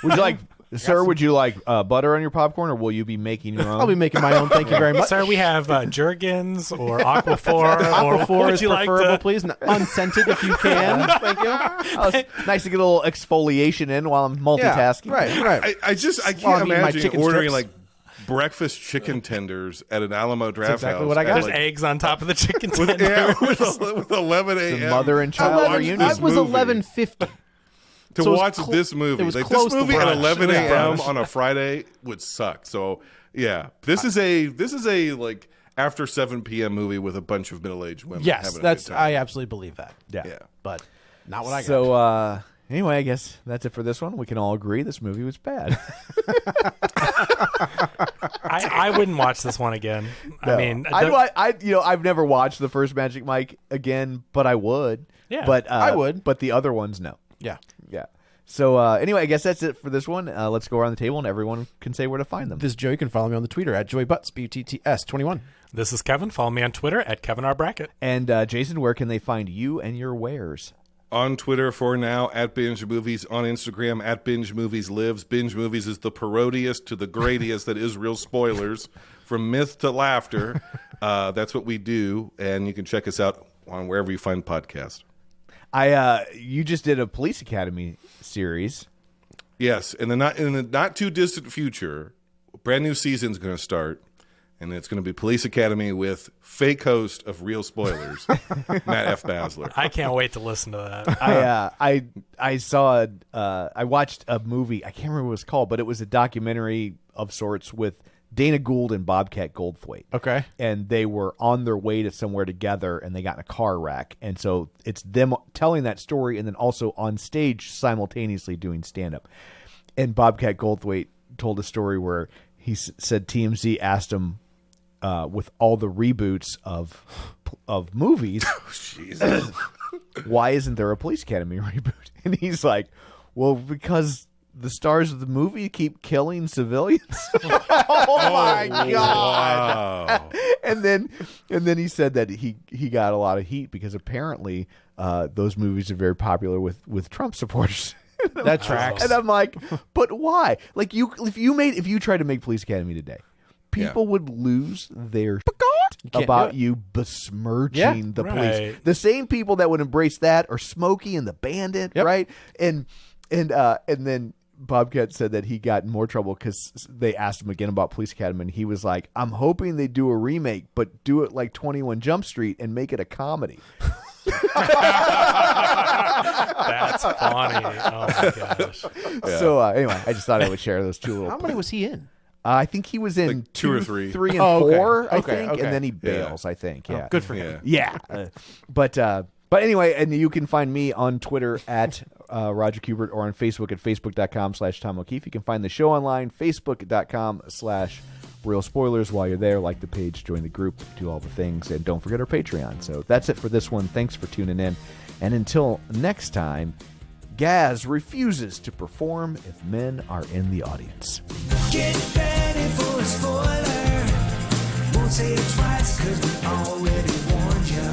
Would you like, sir? Would you like butter on your popcorn, or will you be making your own? I'll be making my own. Thank you very much. Sir, we have Jergens or Aquaphor. or Aquaphor what would is you like preferable, to? please. Unscented if you can. Thank you. Oh, it's nice to get a little exfoliation in while I'm multitasking. Right. I While can't I'm eating my imagine chicken ordering strips. like breakfast chicken tenders at an Alamo Draft exactly House. what I got. at, There's like, eggs on top of the chicken with, tender. yeah, with 11 The a.m. mother and child 11, reunion. this that was movie. 11:50. to So it was watch clo- this movie. it was Like close this to movie at brunch. 11 Yeah. a.m. Brunch. on a Friday would suck. So yeah, this is a like after 7 p.m. movie with a bunch of middle-aged women. Yes, having a that's. good time. I absolutely believe that. Yeah. But not what I got. So anyway, I guess that's it for this one. We can all agree this movie was bad. I wouldn't watch this one again. I mean, I've never watched the first Magic Mike again, but I would. Yeah. But I would. But the other ones, no. yeah. Yeah. So anyway, I guess that's it for this one. Let's go around the table and everyone can say where to find them. This is Joe. You can follow me on the Twitter at JoeyButts, BUTTS21. this is Kevin. Follow me on Twitter at KevinRBrackett. And Jason, where can they find you and your wares? On Twitter for now, at Binge Movies. On Instagram, at Binge Movies Lives. Binge Movies is the parodiest to the greatest that is real spoilers. From myth to laughter. That's what we do. And you can check us out on wherever you find podcasts. You just did a Police Academy series. Yes, in the not too distant future, a brand new season's going to start, and it's going to be Police Academy with fake host of Real Spoilers, Matt F. Basler. I can't wait to listen to that. I watched a movie. I can't remember what it was called, but it was a documentary of sorts with Dana Gould and Bobcat Goldthwait. Okay. And they were on their way to somewhere together, and they got in a car wreck. And so it's them telling that story and then also on stage simultaneously doing stand-up. And Bobcat Goldthwait told a story where he said TMZ asked him with all the reboots of movies, Jesus. why isn't there a Police Academy reboot? And he's like, well, because the stars of the movie keep killing civilians. Oh my God. Wow. And then he said that he got a lot of heat because apparently those movies are very popular with Trump supporters. That tracks. And I'm like, but why? Like if you tried to make Police Academy today, people would lose their shit about you besmirching the police. Right. The same people that would embrace that are Smokey and the Bandit, right? And then Bobcat said that he got in more trouble because they asked him again about Police Academy, and he was like, I'm hoping they do a remake, but do it like 21 Jump Street and make it a comedy. That's funny. Oh my gosh. So anyway, I just thought I would share those two little. How many was he in? I think he was in Like two or three. 3 and Oh, okay. 4, I Okay, think, okay. and then he bails. I think, yeah. Good for him. Yeah. Yeah. But anyway, and you can find me on Twitter at Roger Kubert or on Facebook at facebook.com/Tom O'Keefe. You can find the show online, facebook.com/Real Spoilers. While you're there, like the page, join the group, do all the things, and don't forget our Patreon. So that's it for this one. Thanks for tuning in. And until next time, Gaz refuses to perform if men are in the audience. Get ready for a spoiler. Won't say it twice, cause we already warned you.